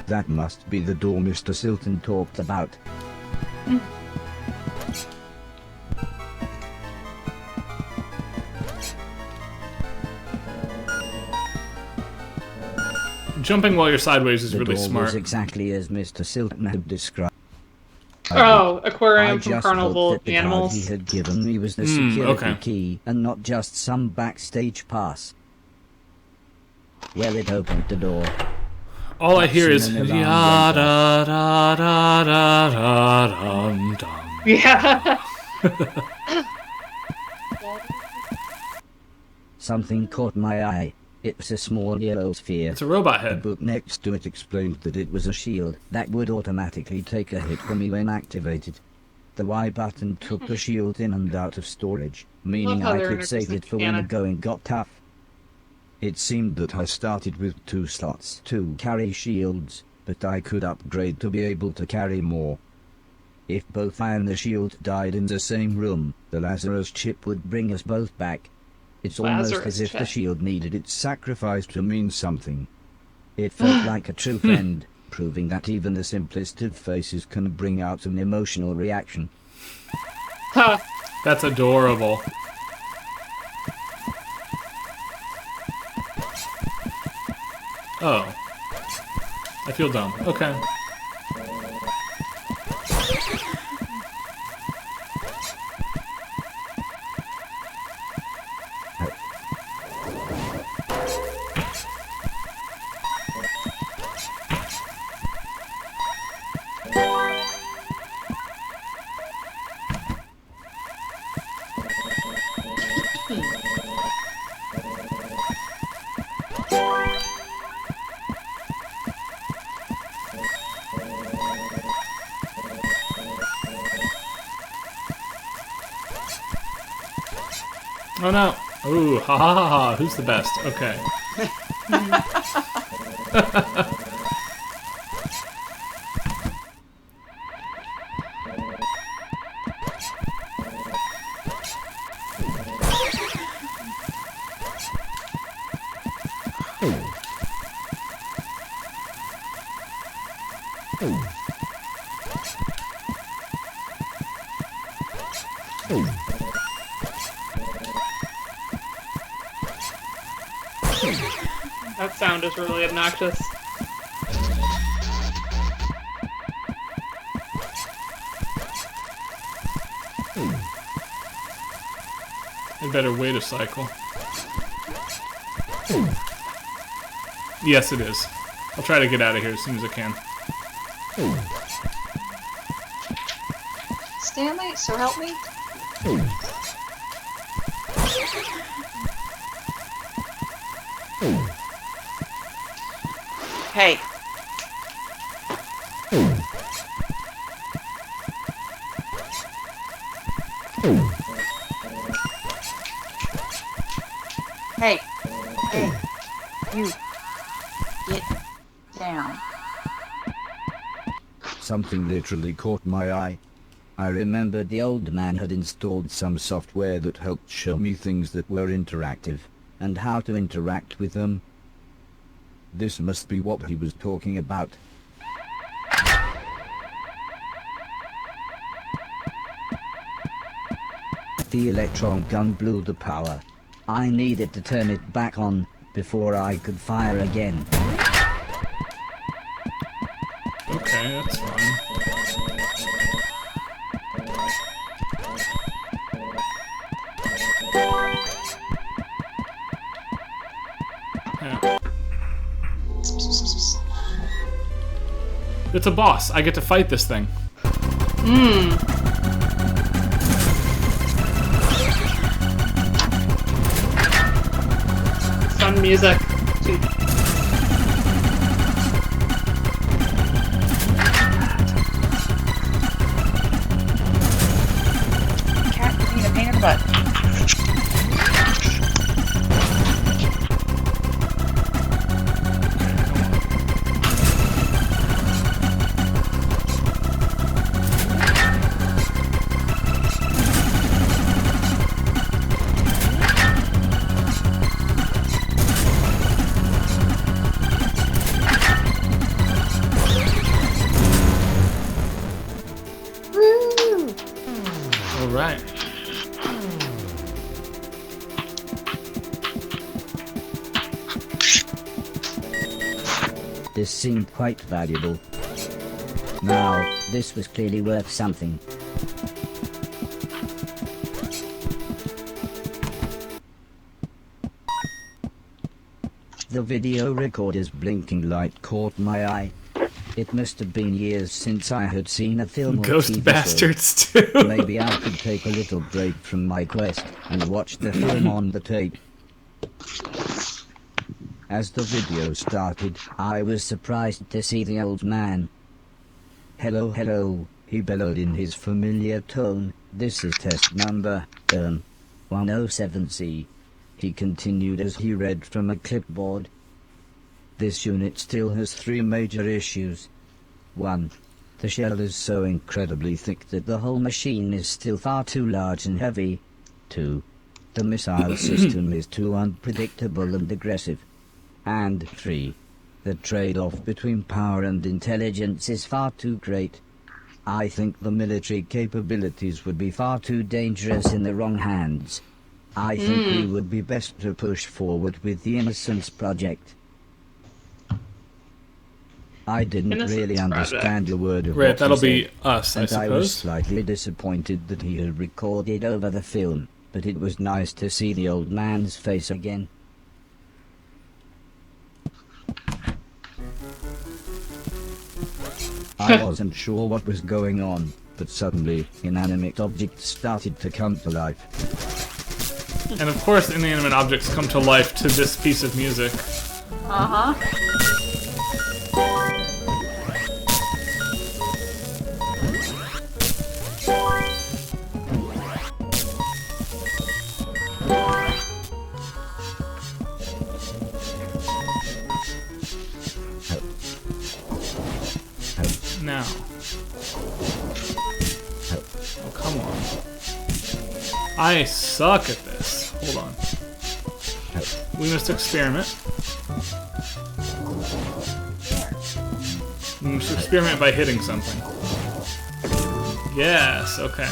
That must be the door Mr. Silton talked about. Jumping while you're sideways is The really door smart. was exactly as Mr. Silton had described. Oh, I aquarium from just Carnival hoped that of the card Animals. he had given me was the security okay. key and not just some backstage pass. Well, it opened the door. All I hear is Soon an ya alarm da da da da da dum dum. Yeah. Something caught my eye. It was a small yellow sphere. It's a robot The head. book next to it explained that it was a shield that would automatically take a hit for me when activated. The Y button took the shield in and out of storage, meaning how I they're could save it for when the canon. going got tough. It seemed that I started with 2 slots to carry shields, but I could upgrade to be able to carry more. If both I and the shield died in the same room, the Lazarus chip would bring us both back. It's almost Lazarus as if the chip. shield needed its sacrifice to mean something. It felt like a true friend, proving that even the simplest of faces can bring out an emotional reaction. Huh. That's adorable. Oh. I feel dumb. Okay. Oh no. Ooh, ha ha ha ha. Who's the best? Okay. That sound is really obnoxious. I better wait a cycle. Yes, it is. I'll try to get out of here as soon as I can. Stanley, so help me. Hey. Hey. Hey. You. Get down. Something literally caught my eye. I remembered the old man had installed some software that helped show me things that were interactive, and how to interact with them. This must be what he was talking about. The electron gun blew the power. I needed to turn it back on, before I could fire again. Okay, that's fine. Yeah. It's a boss. I get to fight this thing. Fun music. Cat gives me a pain in the butt. All right. This seemed quite valuable. Now, this was clearly worth something. The video recorder's blinking light caught my eye. It must have been years since I had seen a film or Ghost TV show. bastards too. Maybe I could take a little break from my quest and watch the film on the tape. As the video started, I was surprised to see the old man. "Hello, hello," he bellowed in his familiar tone. "This is test number, 107C. He continued as he read from a clipboard. "This unit still has 3 major issues. 1. The shell is so incredibly thick that the whole machine is still far too large and heavy. 2. The missile system is too unpredictable and aggressive. And 3. The trade-off between power and intelligence is far too great. I think the military capabilities would be far too dangerous in the wrong hands. I think we would be best to push forward with the Innocence Project." I didn't Innocence really Project. understand a word of Right, what that'll he be said, us, I and I was suppose. slightly disappointed that he had recorded over the film, but it was nice to see the old man's face again. I wasn't sure what was going on, but suddenly, inanimate objects started to come to life. And of course, inanimate objects come to life to this piece of music. Uh-huh. Now. Oh, come on. I suck at this. Hold on. We must experiment. We must experiment by hitting something. Yes, okay.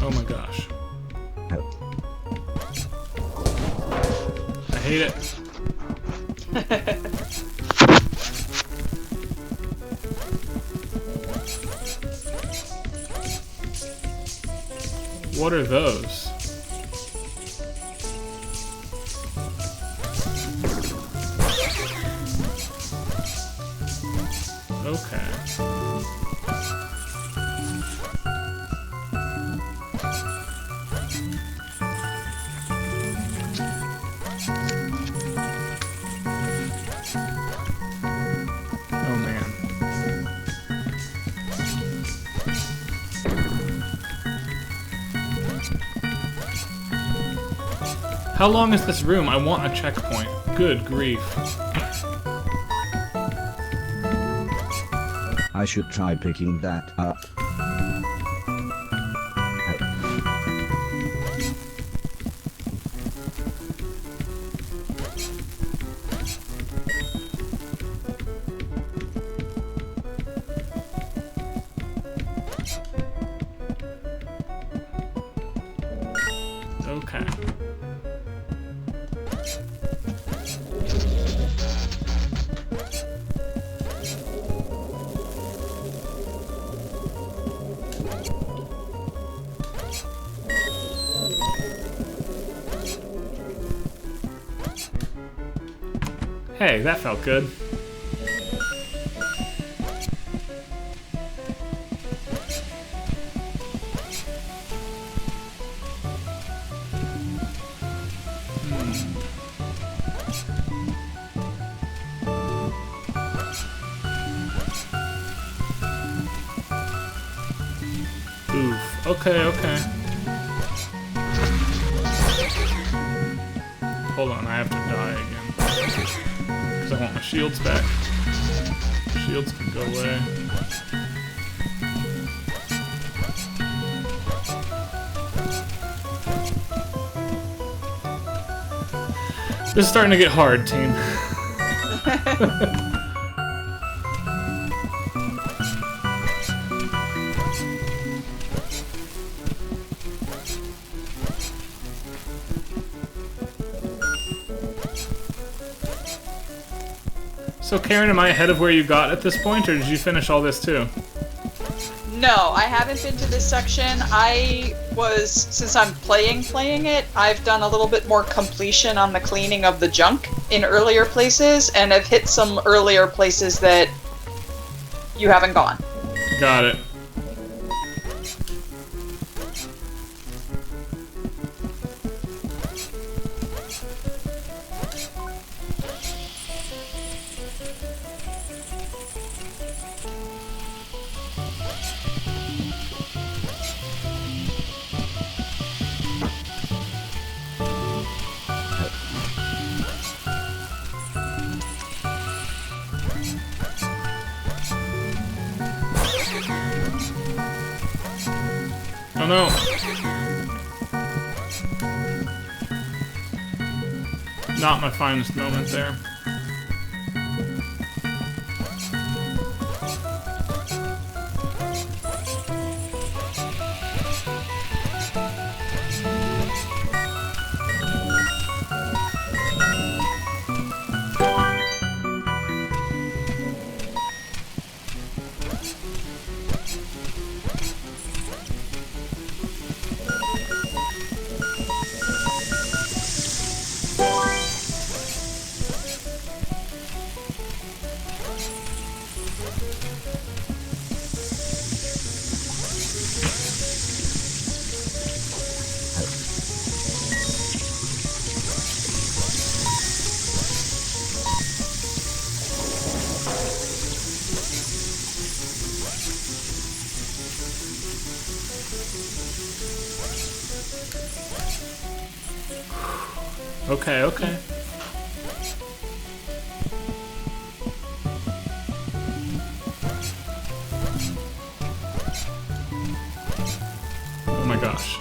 Oh my gosh. I hate it. What are those? Okay. Oh man. How long is this room? I want a checkpoint. Good grief. I should try picking that up. Okay. Hey, that felt good. Oof. Okay, okay. Hold on, I have to die again. Because I want my shields back. Shields can go away. This is starting to get hard, team. So Karen, am I ahead of where you got at this point, or did you finish all this too? No, I haven't been to this section. Since I'm playing it, I've done a little bit more completion on the cleaning of the junk in earlier places, and I've hit some earlier places that you haven't gone. Got it. Oh no! Not my finest moment there. Okay, okay. Oh my gosh.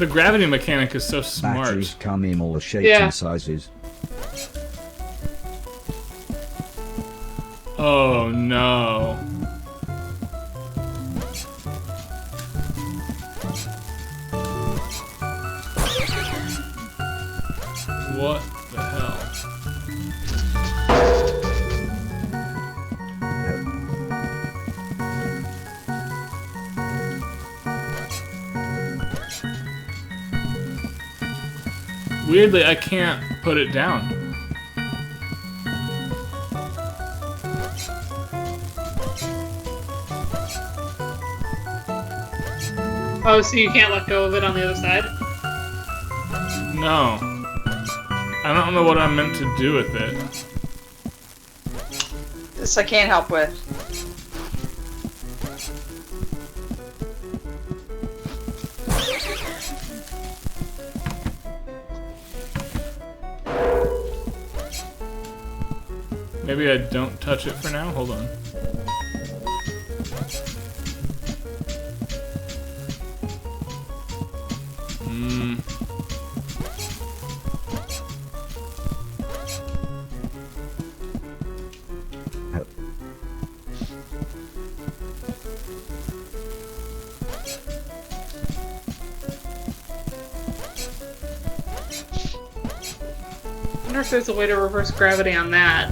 The gravity mechanic is so smart. Batteries come in all shapes Yeah. and sizes. Oh no. What the hell? Weirdly, I can't put it down. Oh, so you can't let go of it on the other side? No. I don't know what I'm meant to do with it. This I can't help with. Maybe I don't touch it for now? Hold on. I wonder if there's a way to reverse gravity on that.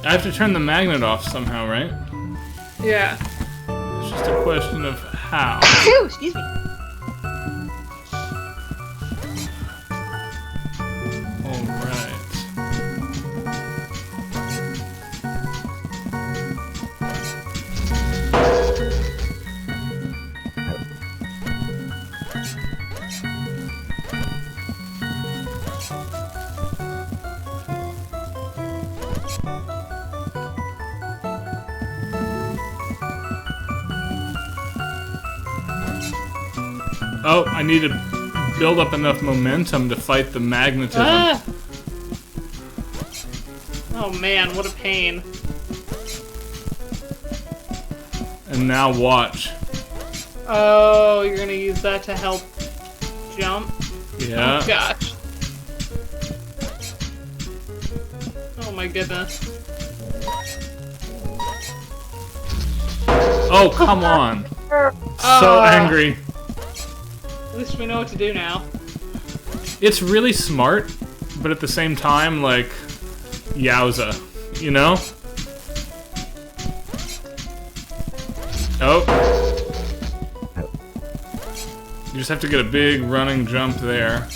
I have to turn the magnet off somehow, right? Yeah. It's just a question of how. Phew, excuse me. Alright. Oh, I need to build up enough momentum to fight the magnetism. Ah! Oh man, what a pain. And now watch. Oh, you're gonna use that to help jump? Yeah. Oh gosh. Oh my goodness. Oh, come on. So angry. At least we know what to do now. It's really smart, but at the same time, like, yowza. You know? Oh. You just have to get a big running jump there.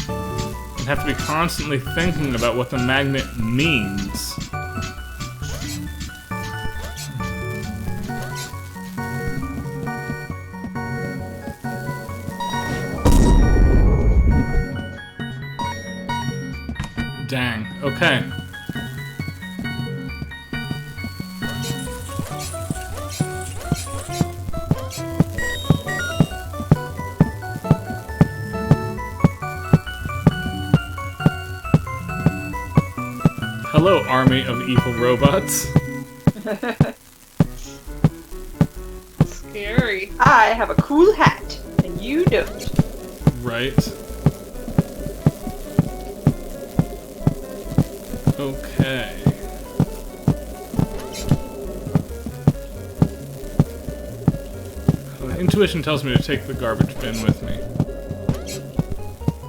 And have to be constantly thinking about what the magnet means. Dang. Okay. Hello, army of evil robots. Scary. I have a cool hat, and you don't. Right. Okay. Intuition tells me to take the garbage bin with me.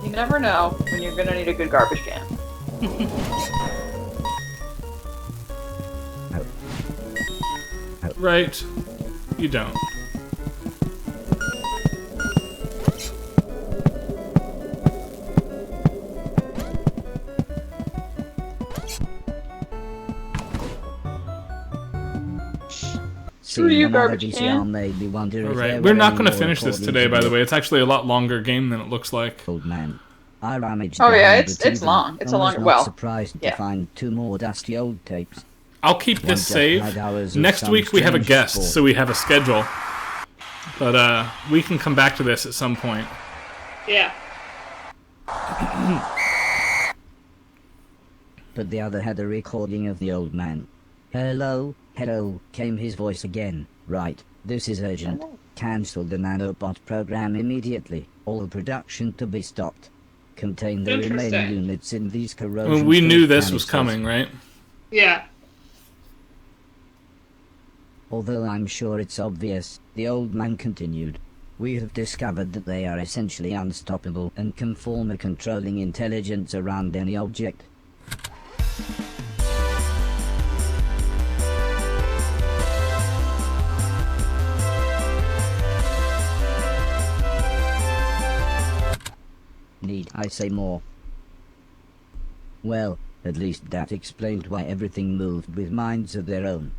You never know when you're gonna need a good garbage can. Right. You don't. Screw you, garbage can. Made me wonder if Alright, there we're were not any going to more finish this today, by the way. It's actually a lot longer game than it looks like. Old man. I rummaged Oh, yeah, down it's the TV. long. It's a I was longer- not well, surprised yeah. to find 2 more dusty old tapes. I'll keep One this just save. had hours of Next some week we have a strange guest, sport. so we have a schedule. But we can come back to this at some point. Yeah. But the other had a recording of the old man. Hello, hello, came his voice again. Right, this is urgent. Cancel the nanobot program immediately. All production to be stopped. Contain the remaining Interesting. units in these I corrosion. mean, we knew this was coming, right? Yeah. Although I'm sure it's obvious, the old man continued. We have discovered that they are essentially unstoppable and can form a controlling intelligence around any object. Need I say more? Well, at least that explained why everything moved with minds of their own.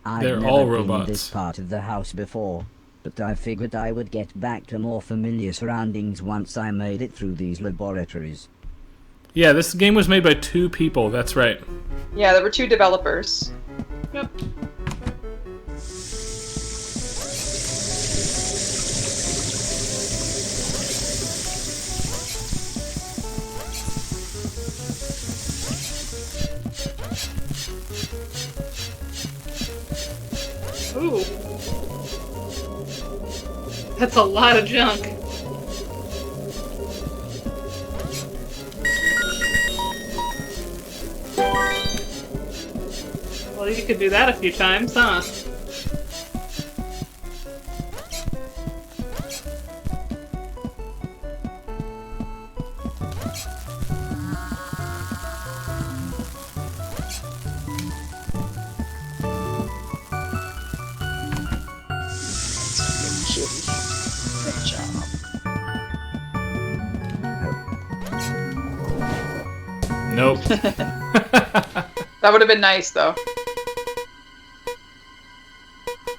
I've They're never all been robots. this part of the house before, but I figured I would get back to more familiar surroundings once I made it through these laboratories. Yeah, this game was made by 2 people. That's right. Yeah, there were 2 developers. Yep. Ooh. That's a lot of junk. Well, you could do that a few times, huh? Good job. Nope. That would have been nice, though.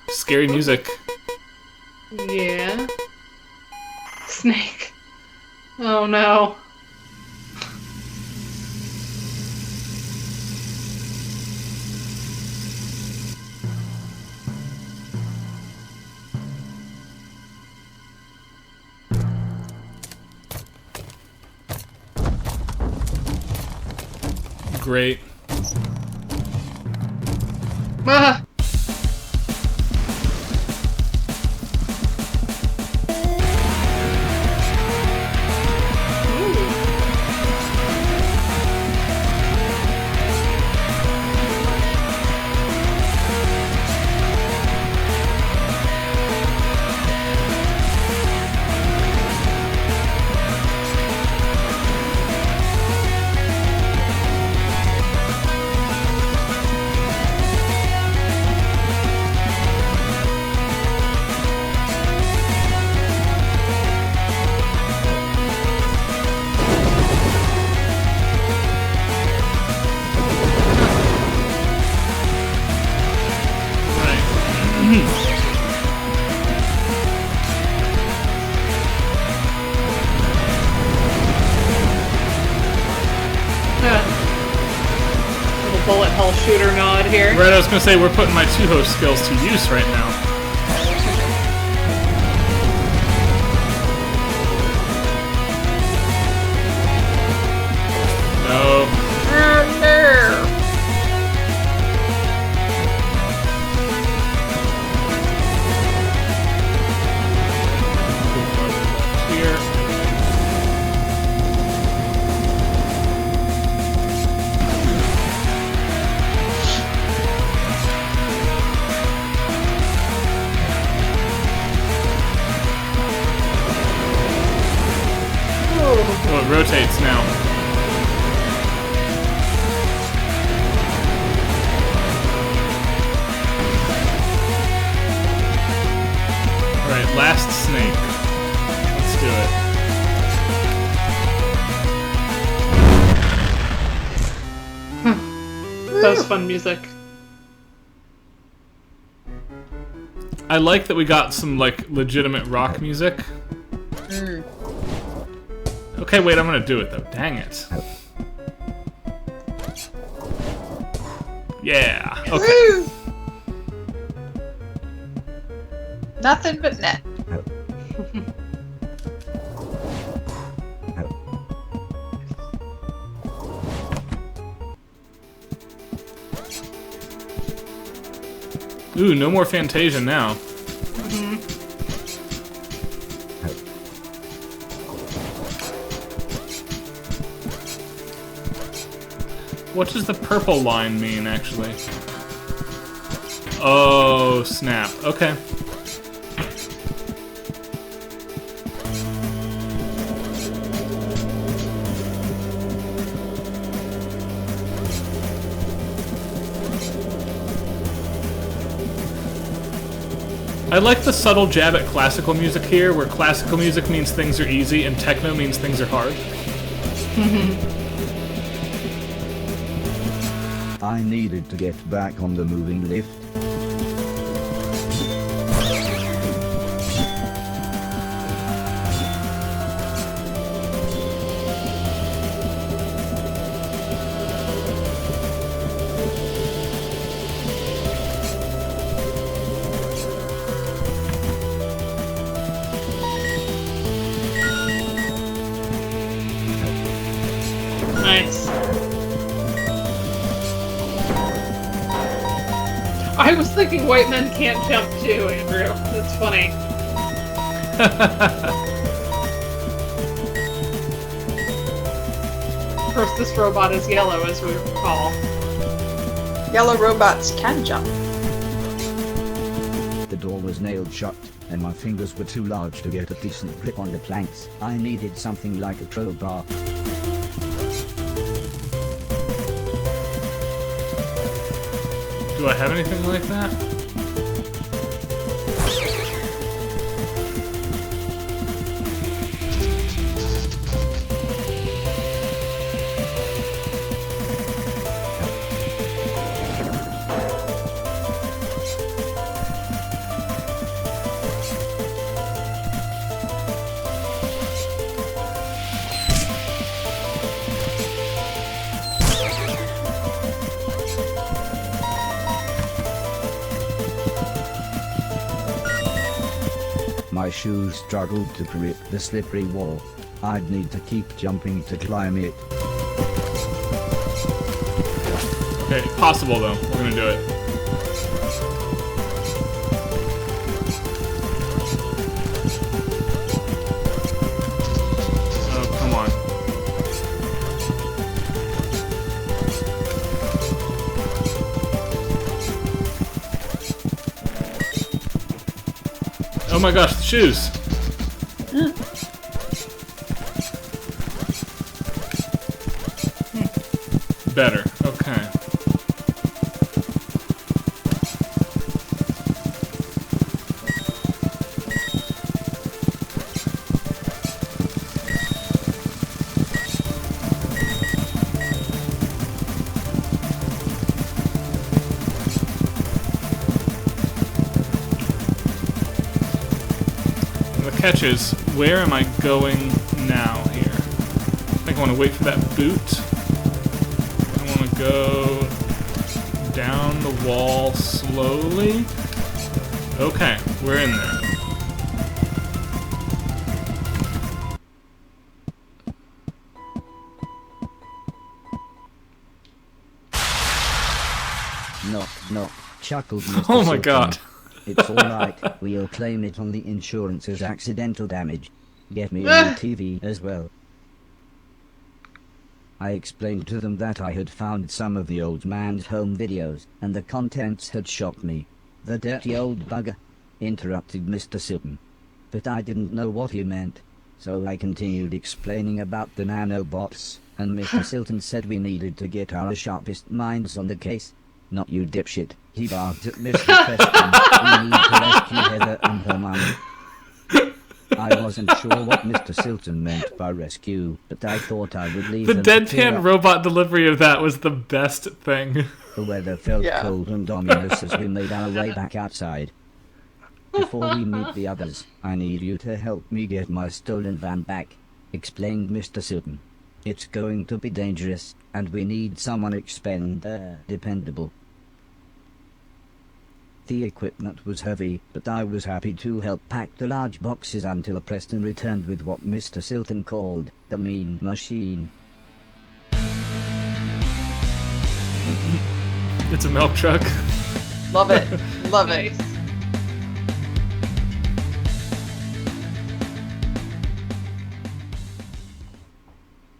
Scary music. Yeah. Snake. Oh no. Great. Ah! Little bullet hell shooter nod here. Right, I was gonna say, we're putting my 2-host skills to use right now. No. Here. Oh, it rotates now. Alright, last snake. Let's do it. That was fun music. I like that we got some, like, legitimate rock music. Okay, wait, I'm gonna do it, though. Dang it. Yeah. Okay. Woo! Nothing but net. Ooh, no more Fantasia now. What does the purple line mean, actually? Oh, snap. Okay. I like the subtle jab at classical music here, where classical music means things are easy and techno means things are hard. I needed to get back on the moving lift. Nice. I was thinking white men can't jump too, Andrew. That's funny. Of course, this robot is yellow, as we recall. Yellow robots can jump. The door was nailed shut, and my fingers were too large to get a decent grip on the planks. I needed something like a crowbar. Do I have anything like that? My shoes struggled to grip the slippery wall. I'd need to keep jumping to climb it. Okay, possible though. We're gonna do it. Oh, come on. Oh my gosh, the shoes! Better, okay. Catch is, where am I going now here? I think I want to wait for that boot. I want to go down the wall slowly. Okay, we're in there. Knock, knock, chuckled Mr. Oh my Silverman. god. It's alright, we'll claim it on the insurance as accidental damage. Get me a new TV as well. I explained to them that I had found some of the old man's home videos, and the contents had shocked me. The dirty old bugger, interrupted Mr. Silton. But I didn't know what he meant, so I continued explaining about the nanobots, and Mr. Silton said we needed to get our sharpest minds on the case. Not you dipshit, he barked at Mr. Preston. We need to rescue Heather and her mum. I wasn't sure what Mr. Silton meant by rescue, but I thought I would leave The them to clear deadpan up. robot delivery of that was the best thing. The weather felt Yeah. cold and ominous as we made our way back outside. Before we meet the others, I need you to help me get my stolen van back, explained Mr. Silton. It's going to be dangerous, and we need someone dependable. The equipment was heavy, but I was happy to help pack the large boxes until Preston returned with what Mr. Silton called the mean machine. It's a milk truck. Love it. Love it. Nice.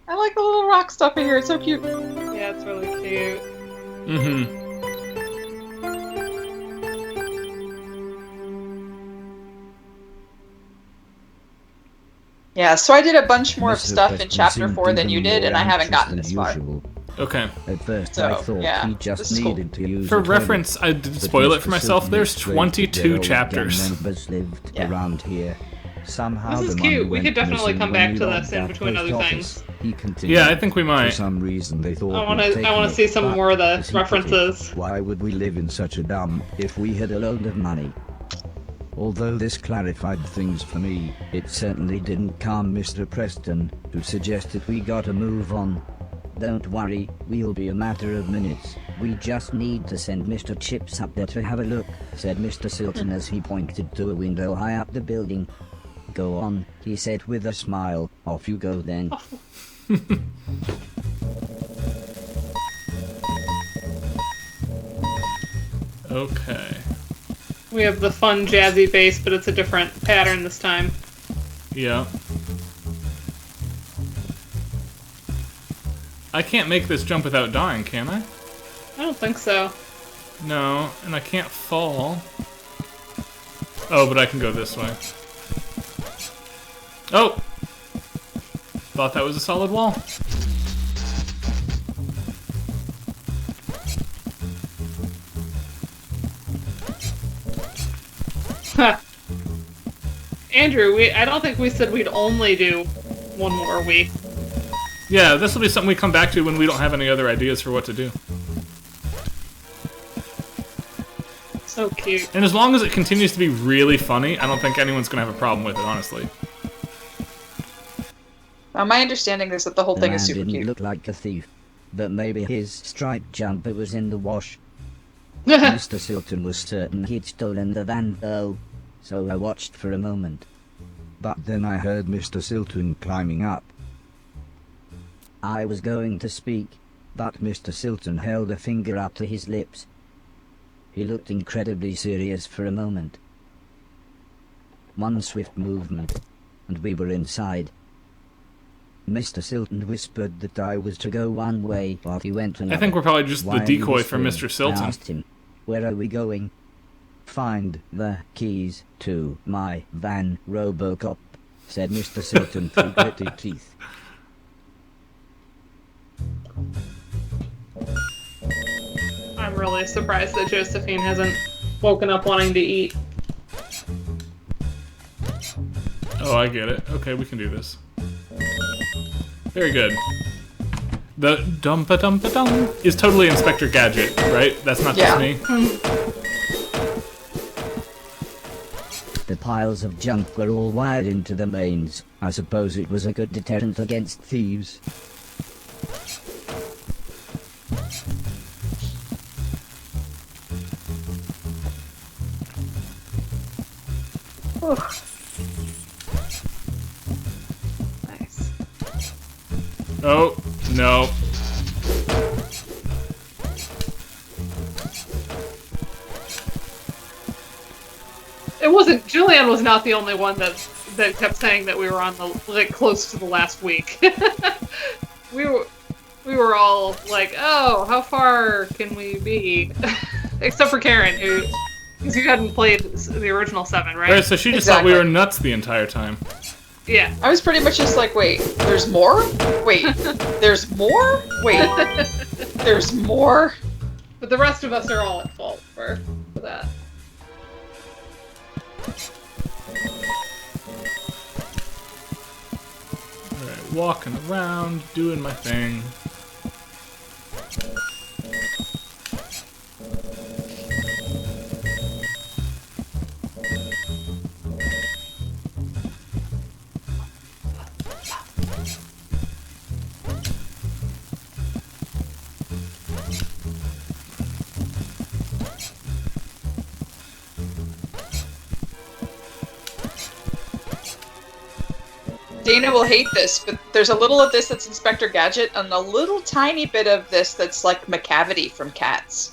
I like the little rock stuff in here. It's so cute. Yeah, it's really cute. Mm-hmm. Yeah, so I did a bunch more of Mr. stuff in Preston chapter seemed 4 than you even did, more and I haven't gotten anxious this than far. usual. Okay. At first So, I thought yeah, he this just is cool. needed to use For the toilet, reference, I did but spoil it for Mr. myself. Silton There's explained 22 that their old chapters. gang members lived Yeah. around here. Somehow This is the money cute. We went could definitely missing come when back we to robbed this in that between post other office. things. He continued. Yeah, I think we For might. some reason they thought I wanna- we'd I taken wanna it, see some but, more of the as he put it, references. why would we live in such a dump if we had a load of money? Although this clarified things for me, it certainly didn't calm Mr. Preston, who suggested we gotta move on. Don't worry, we'll be a matter of minutes. We just need to send Mr. Chips up there to have a look, said Mr. Silton as he pointed to a window high up the building. Go on, he said with a smile. Off you go then. Okay. We have the fun jazzy bass, but it's a different pattern this time. Yeah. I can't make this jump without dying, can I? I don't think so. No, and I can't fall. Oh, but I can go this way. Oh! Thought that was a solid wall. Andrew, I don't think we said we'd only do one more week. Yeah, this will be something we come back to when we don't have any other ideas for what to do. So cute. And as long as it continues to be really funny, I don't think anyone's gonna have a problem with it, honestly. My understanding is that the whole The thing man is super didn't cute. look like a thief, but maybe his striped jumper was in the wash. Mr. Silton was certain he'd stolen the van though, so I watched for a moment. But then I heard Mr. Silton climbing up. I was going to speak, but Mr. Silton held a finger up to his lips. He looked incredibly serious for a moment. One swift movement, and we were inside. Mr. Silton whispered that I was to go one way while he went another. I think we're probably just Why the are you decoy for whispering? Mr. Silton. I asked him, "Where are we going?" "Find the keys to my van, Robocop," said Mr. Silton through gritted teeth. I'm really surprised that Josephine hasn't woken up wanting to eat. Oh, I get it. Okay, we can do this. Very good. The dumpa-dumpa-dum is totally Inspector Gadget, right? That's not just Yeah. me. The piles of junk were all wired into the mains. I suppose it was a good deterrent against thieves. Nice. Oh, no. It wasn't. Julianne was not the only one that kept saying that we were on the close to the last week. we were all like, oh, how far can we be? Except for Karen, who, because you hadn't played the original 7, right? Right, so she just thought we Exactly. were nuts the entire time. Yeah. I was pretty much just like, wait, there's more? Wait, there's more? Wait, there's more? But the rest of us are all at fault for that. Alright, walking around, doing my thing. Dana will hate this, but there's a little of this that's Inspector Gadget, and a little tiny bit of this that's like McCavity from Cats.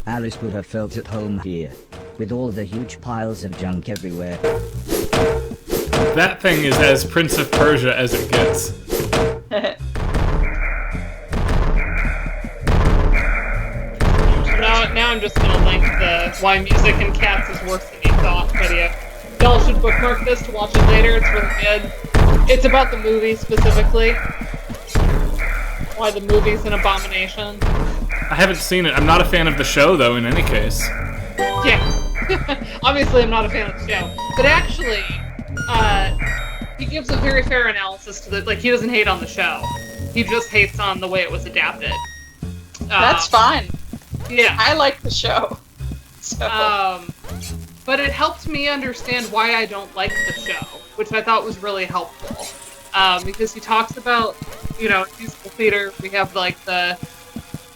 Alice would have felt at home here, with all the huge piles of junk everywhere. That thing is as Prince of Persia as it gets. Now I'm just gonna link the Why Music and Cats is Worse Than You Thought video. Y'all should bookmark this to watch it later, it's really good. It's about the movie specifically. Why the movie's an abomination. I haven't seen it. I'm not a fan of the show, though, in any case. Yeah. Obviously I'm not a fan of the show. But actually, he gives a very fair analysis to the, like, he doesn't hate on the show. He just hates on the way it was adapted. That's fine. Yeah. I like the show. So. But it helped me understand why I don't like the show, which I thought was really helpful. Because he talks about, you know, musical theater, we have, like, the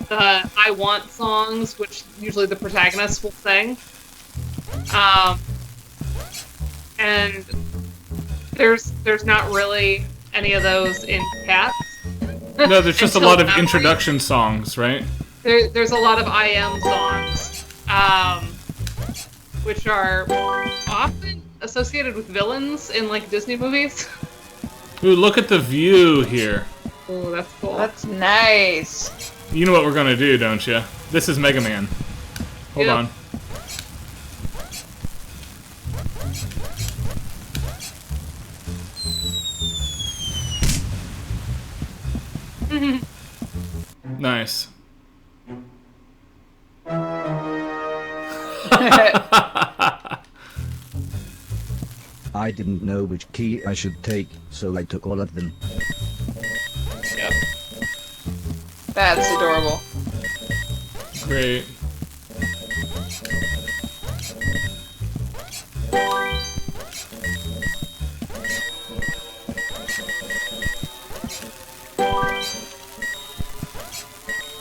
I Want songs, which usually the protagonists will sing. And there's not really any of those in Cats. No, there's just a lot of introduction songs, right? There's a lot of IM songs, which are often associated with villains in, like, Disney movies. Ooh, look at the view here. Oh, that's cool. That's nice. You know what we're gonna do, don't you? This is Mega Man. Hold on. Nice. I didn't know which key I should take, so I took all of them. Yep. That's adorable. Great.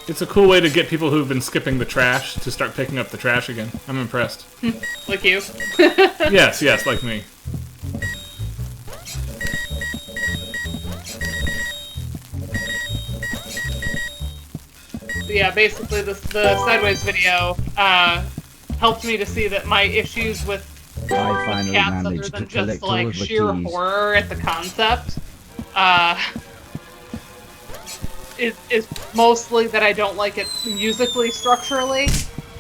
It's a cool way to get people who've been skipping the trash to start picking up the trash again. I'm impressed. Like you. Yes, like me. Yeah, basically the Sideways video helped me to see that my issues with I finally Cats, other managed to than collect just all like of the sheer keys. horror at the concept, is mostly that I don't like it musically, structurally.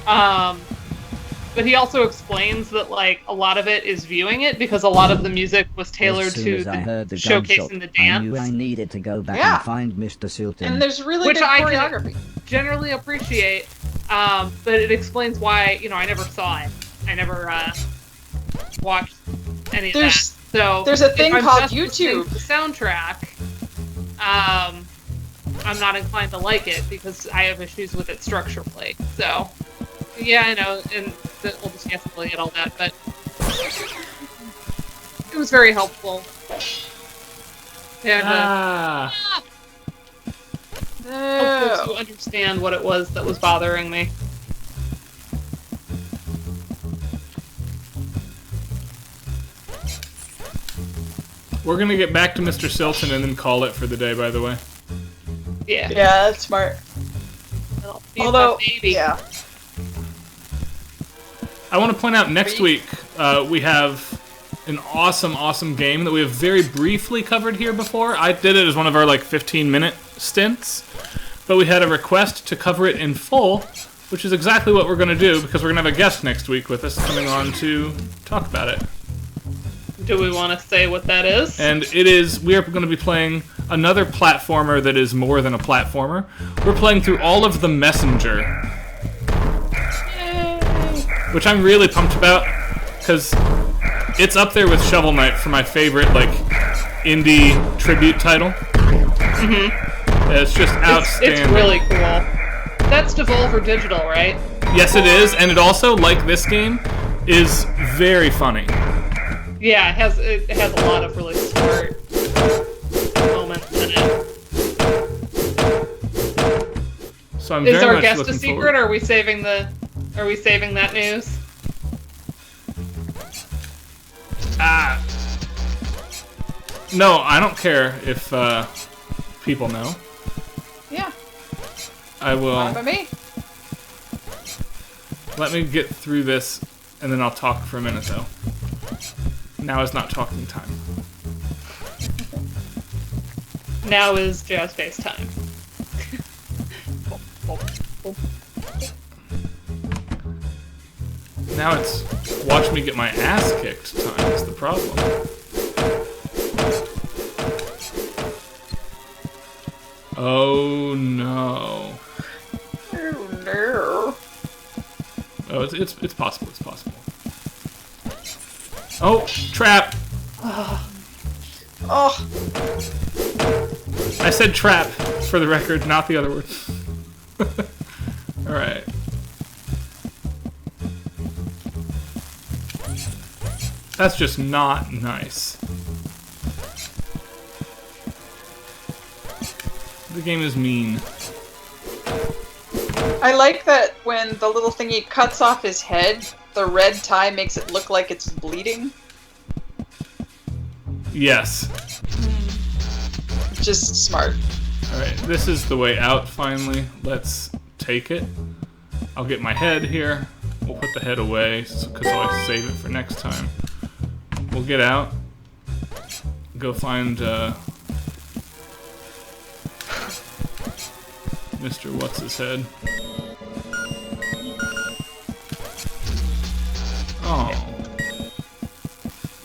But he also explains that, like, a lot of it is viewing it, because a lot of the music was tailored As soon to as I heard the showcasing gunshot, the I dance. knew I needed to go back Yeah. and find Mr. Silton. And there's really Which good I can- choreography. Generally appreciate, but it explains why, you know, I never saw it. I never watched any of There's- that. So there's a if thing I'm called just listening YouTube. to the soundtrack. I'm not inclined to like it because I have issues with it structurally. So yeah, I know, and we'll discuss and all that, but it was very helpful. And helpful to understand what it was that was bothering me. We're gonna get back to Mr. Silton and then call it for the day, by the way. Yeah. Yeah, that's smart. Although, baby. yeah. I want to point out next week we have an awesome game that we have very briefly covered here before. I did it as one of our like 15-minute stints, but we had a request to cover it in full, which is exactly what we're going to do because we're going to have a guest next week with us coming on to talk about it. Do we want to say what that is? And it is, we are going to be playing another platformer that is more than a platformer. We're playing through all of The Messenger, which I'm really pumped about because it's up there with Shovel Knight for my favorite like indie tribute title. It's just outstanding. It's really cool. That's Devolver Digital, right? Yes, it is, and it also, like this game, is very funny. Yeah, it has a lot of really smart moments in it. So I'm Is very our much guest a looking secret, forward. or are we saving that news? No, I don't care if people know. Yeah. I will. Fine by me. Let me get through this, and then I'll talk for a minute, though. Now is not talking time. Now is jazz bass time. Now it's watch me get my ass kicked time is the problem. Oh no. Oh no. Oh, it's possible. It's possible. Oh, trap! Oh. I said trap for the record, not the other word. All right. That's just not nice. The game is mean. I like that when the little thingy cuts off his head, the red tie makes it look like it's bleeding. Yes. Just smart. Alright, this is the way out finally. Let's take it. I'll get my head here. We'll put the head away because I save it for next time. We'll get out. Go find Mr. What's-His-Head. Oh.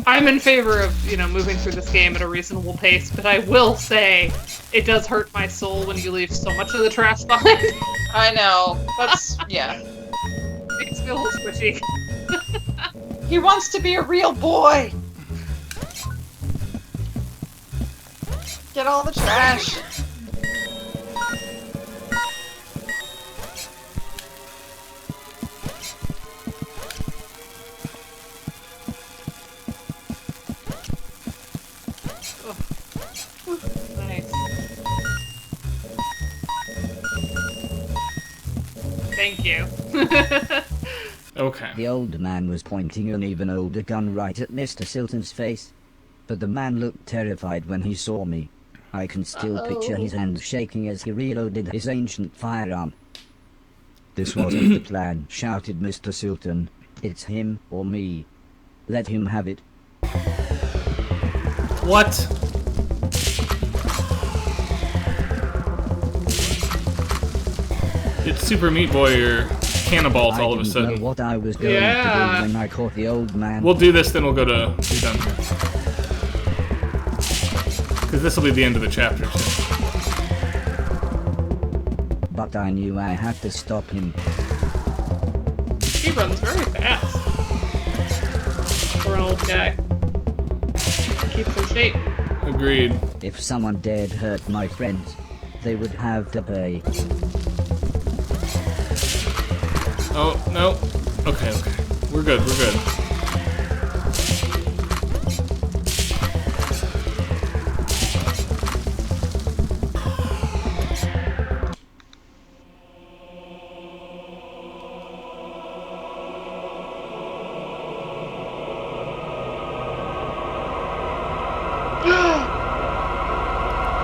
I'm in favor of, moving through this game at a reasonable pace, but I will say it does hurt my soul when you leave so much of the trash behind. I know. That's, yeah. Makes me feel a little squishy. He wants to be a real boy! Get all the trash. Nice. Thank you. Okay. The old man was pointing an even older gun right at Mr. Silton's face. But the man looked terrified when he saw me. I can still picture his hands shaking as he reloaded his ancient firearm. "This wasn't the plan," shouted Mr. Silton. "It's him or me. Let him have it." What? It's Super Meat Boy or Cannonballs all of a I didn't sudden. know what I was going Yeah. to do when I caught the old man. We'll do this, then we'll go to... Be done here. Because this will be the end of the chapter, too. But I knew I had to stop him. He runs very fast. For an old guy. Keeps in shape. Agreed. If someone dared hurt my friends, they would have to pay. Oh, no. Okay. We're good.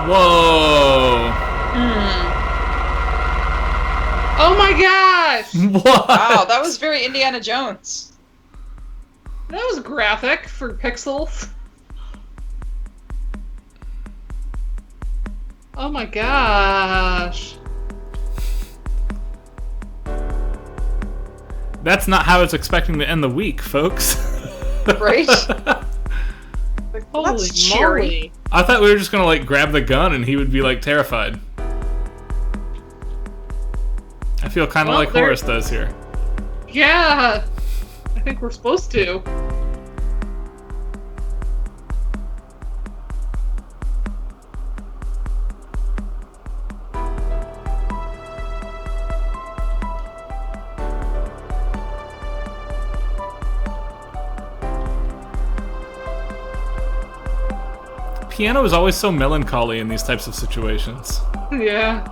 Whoa! Oh my gosh! What? Wow, that was very Indiana Jones. That was graphic for pixels. Oh my gosh. That's not how it's expecting to end the week, folks. Right? Holy cheery. moly. I thought we were just gonna, like, grab the gun and he would be, like, terrified. I feel kind of Well, like there- Horace does here. Yeah! I think we're supposed to. Piano is always so melancholy in these types of situations. Yeah.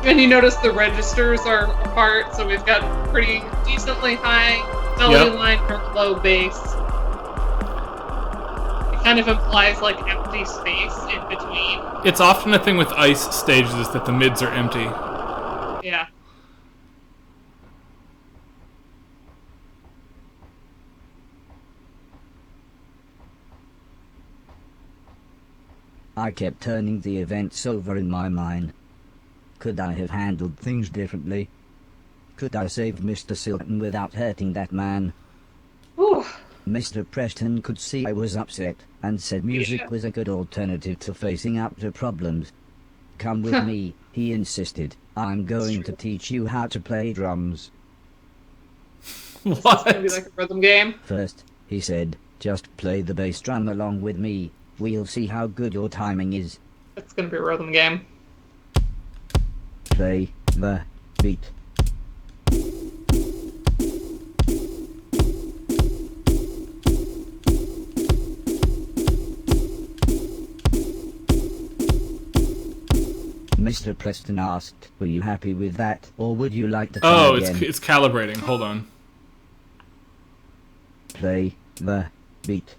And you notice the registers are apart, so we've got pretty decently high melody Yep. line for low bass. kind of implies like empty space in between. It's often a thing with ice stages that the mids are empty. Yeah. I kept turning the events over in my mind. Could I have handled things differently? Could I save Mr. Silton without hurting that man? Ooh. Mr. Preston could see I was upset, and said music was a good alternative to facing up to problems. Come with me, he insisted. I'm going to teach you how to play drums. It's What? gonna be like a rhythm game. First, he said, just play the bass drum along with me. We'll see how good your timing is. It's gonna be a rhythm game. Play the beat. Mr. Preston asked, were you happy with that, or would you like to try Oh, again? it's calibrating. Hold on. Play the beat.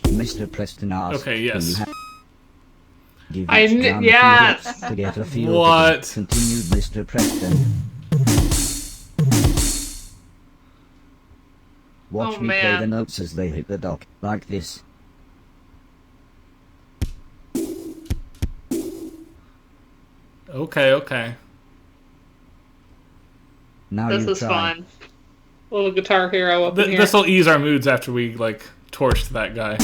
Mr. Preston asked, Okay, yes. Give I each kn- drum yes! a few hits to get a feel What? of it, continued Mr. Preston. Watch Oh, me play the man. notes as they hit the dock, like this. Okay. Now This you is try. fun. Little Guitar Hero up in here. This will ease our moods after we, like, torched that guy.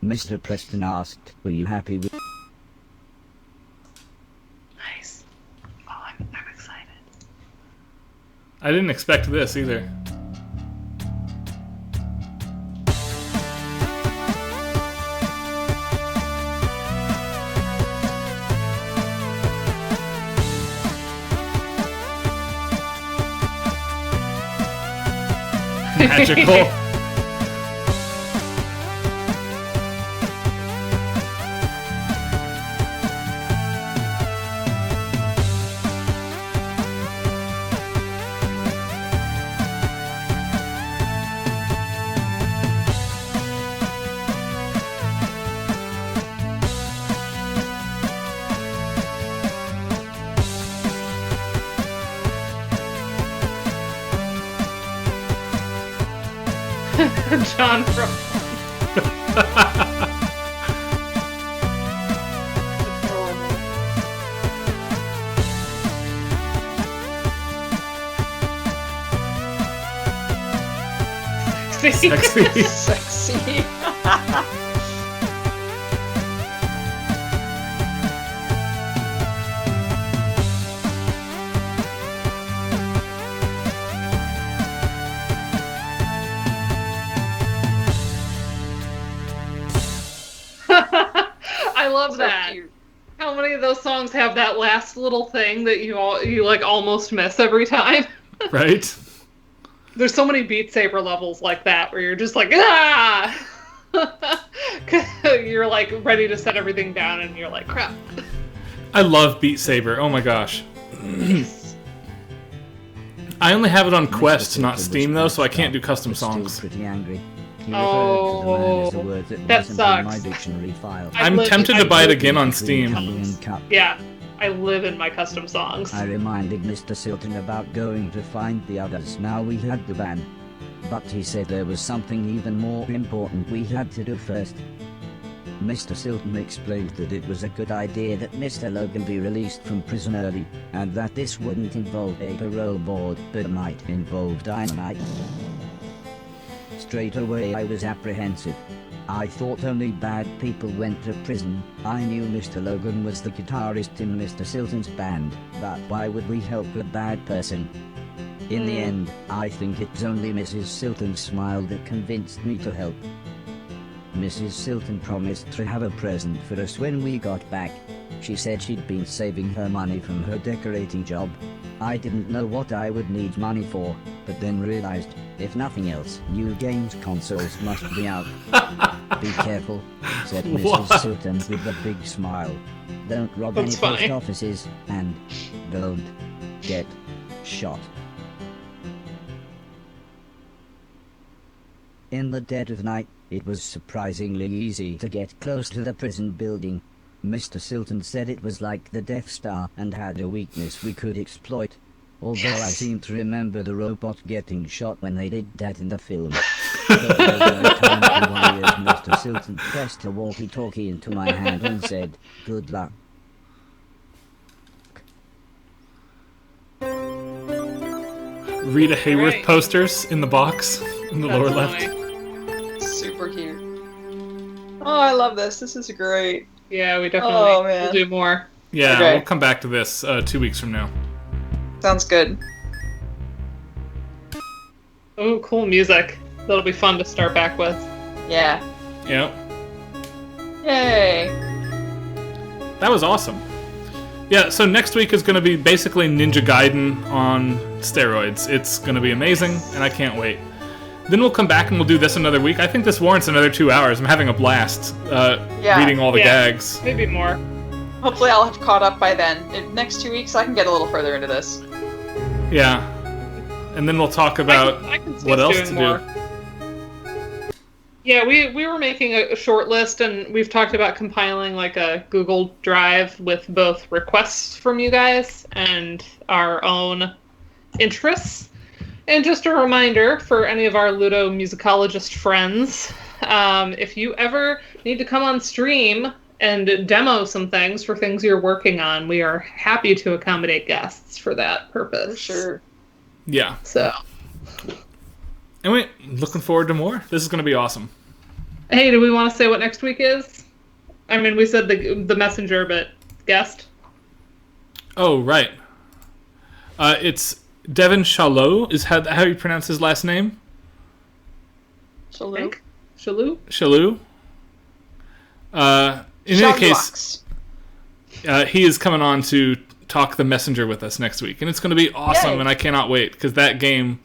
Mr. Preston asked, were you happy with... Nice. Oh, I'm excited. I didn't expect this either. Magical. John from. Sexy. Sexy. I love So that. cute. How many of those songs have that last little thing that you like almost miss every time? Right? There's so many Beat Saber levels like that where you're just like, ah! You're like ready to set everything down and you're like, crap. I love Beat Saber. Oh my gosh. I only have it on Quest, not Steam, though, so I can't do custom songs. Pretty angry. He Oh, referred to the man as a word that that wasn't in my sucks. dictionary file. I I'm live- tempted I to buy it live again on in Steam. Colombian cup. Yeah, I live in my custom songs. I reminded Mr. Silton about going to find the others now we had the band. But he said there was something even more important we had to do first. Mr. Silton explained that it was a good idea that Mr. Logan be released from prison early, and that this wouldn't involve a parole board, but might involve dynamite. Straight away I was apprehensive. I thought only bad people went to prison. I knew Mr. Logan was the guitarist in Mr. Silton's band, but why would we help a bad person? In the end, I think it's only Mrs. Silton's smile that convinced me to help. Mrs. Silton promised to have a present for us when we got back. She said she'd been saving her money from her decorating job. I didn't know what I would need money for, but then realized, if nothing else, new games consoles must be out. Be careful, said Mrs. What? Sutton with a big smile. Don't rob That's any post funny. offices, and don't get shot. In the dead of night, it was surprisingly easy to get close to the prison building. Mr. Silton said it was like the Death Star and had a weakness we could exploit. Although I seem to remember the robot getting shot when they did that in the film. But there was no time to worry as Mr. Silton pressed a walkie-talkie into my hand and said, "Good luck." Rita Hayworth Alright. posters in the box in the That's lower funny. left. Super cute. Oh, I love this. This is great. Yeah, we definitely Oh, man. will do more. Yeah, Okay. we'll come back to this 2 weeks from now. Sounds good. Oh, cool music. That'll be fun to start back with. Yeah. Yep. Yay. That was awesome. Yeah, so next week is going to be basically Ninja Gaiden on steroids. It's going to be amazing, and I can't wait. Then we'll come back and we'll do this another week. I think this warrants another 2 hours. I'm having a blast reading all the Yeah. gags. Maybe more. Hopefully I'll have caught up by then. In next 2 weeks, I can get a little further into this. Yeah. And then we'll talk about I can see what us else to doing more. do. Yeah, we were making a short list, and we've talked about compiling like a Google Drive with both requests from you guys and our own interests. And just a reminder for any of our Ludomusicologist friends, if you ever need to come on stream and demo some things for things you're working on, we are happy to accommodate guests for that purpose. For sure. Yeah. So, Anyway, looking forward to more. This is going to be awesome. hey, do we want to say what next week is? I mean, we said the messenger, but guest? Oh, right. It's Devin Shalot, is how you pronounce his last name? Shalou. Shalou? Shalou. In any case, he is coming on to talk the messenger with us next week, and it's going to be awesome, Yay. and I cannot wait, because that game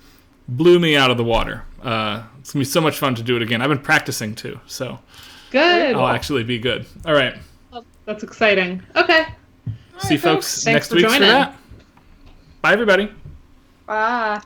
blew me out of the water. It's going to be so much fun to do it again. I've been practicing, too, so Good. I'll actually be good. All right. That's exciting. Okay. See folks Thanks next for week for joining. that. Bye, everybody. Bye.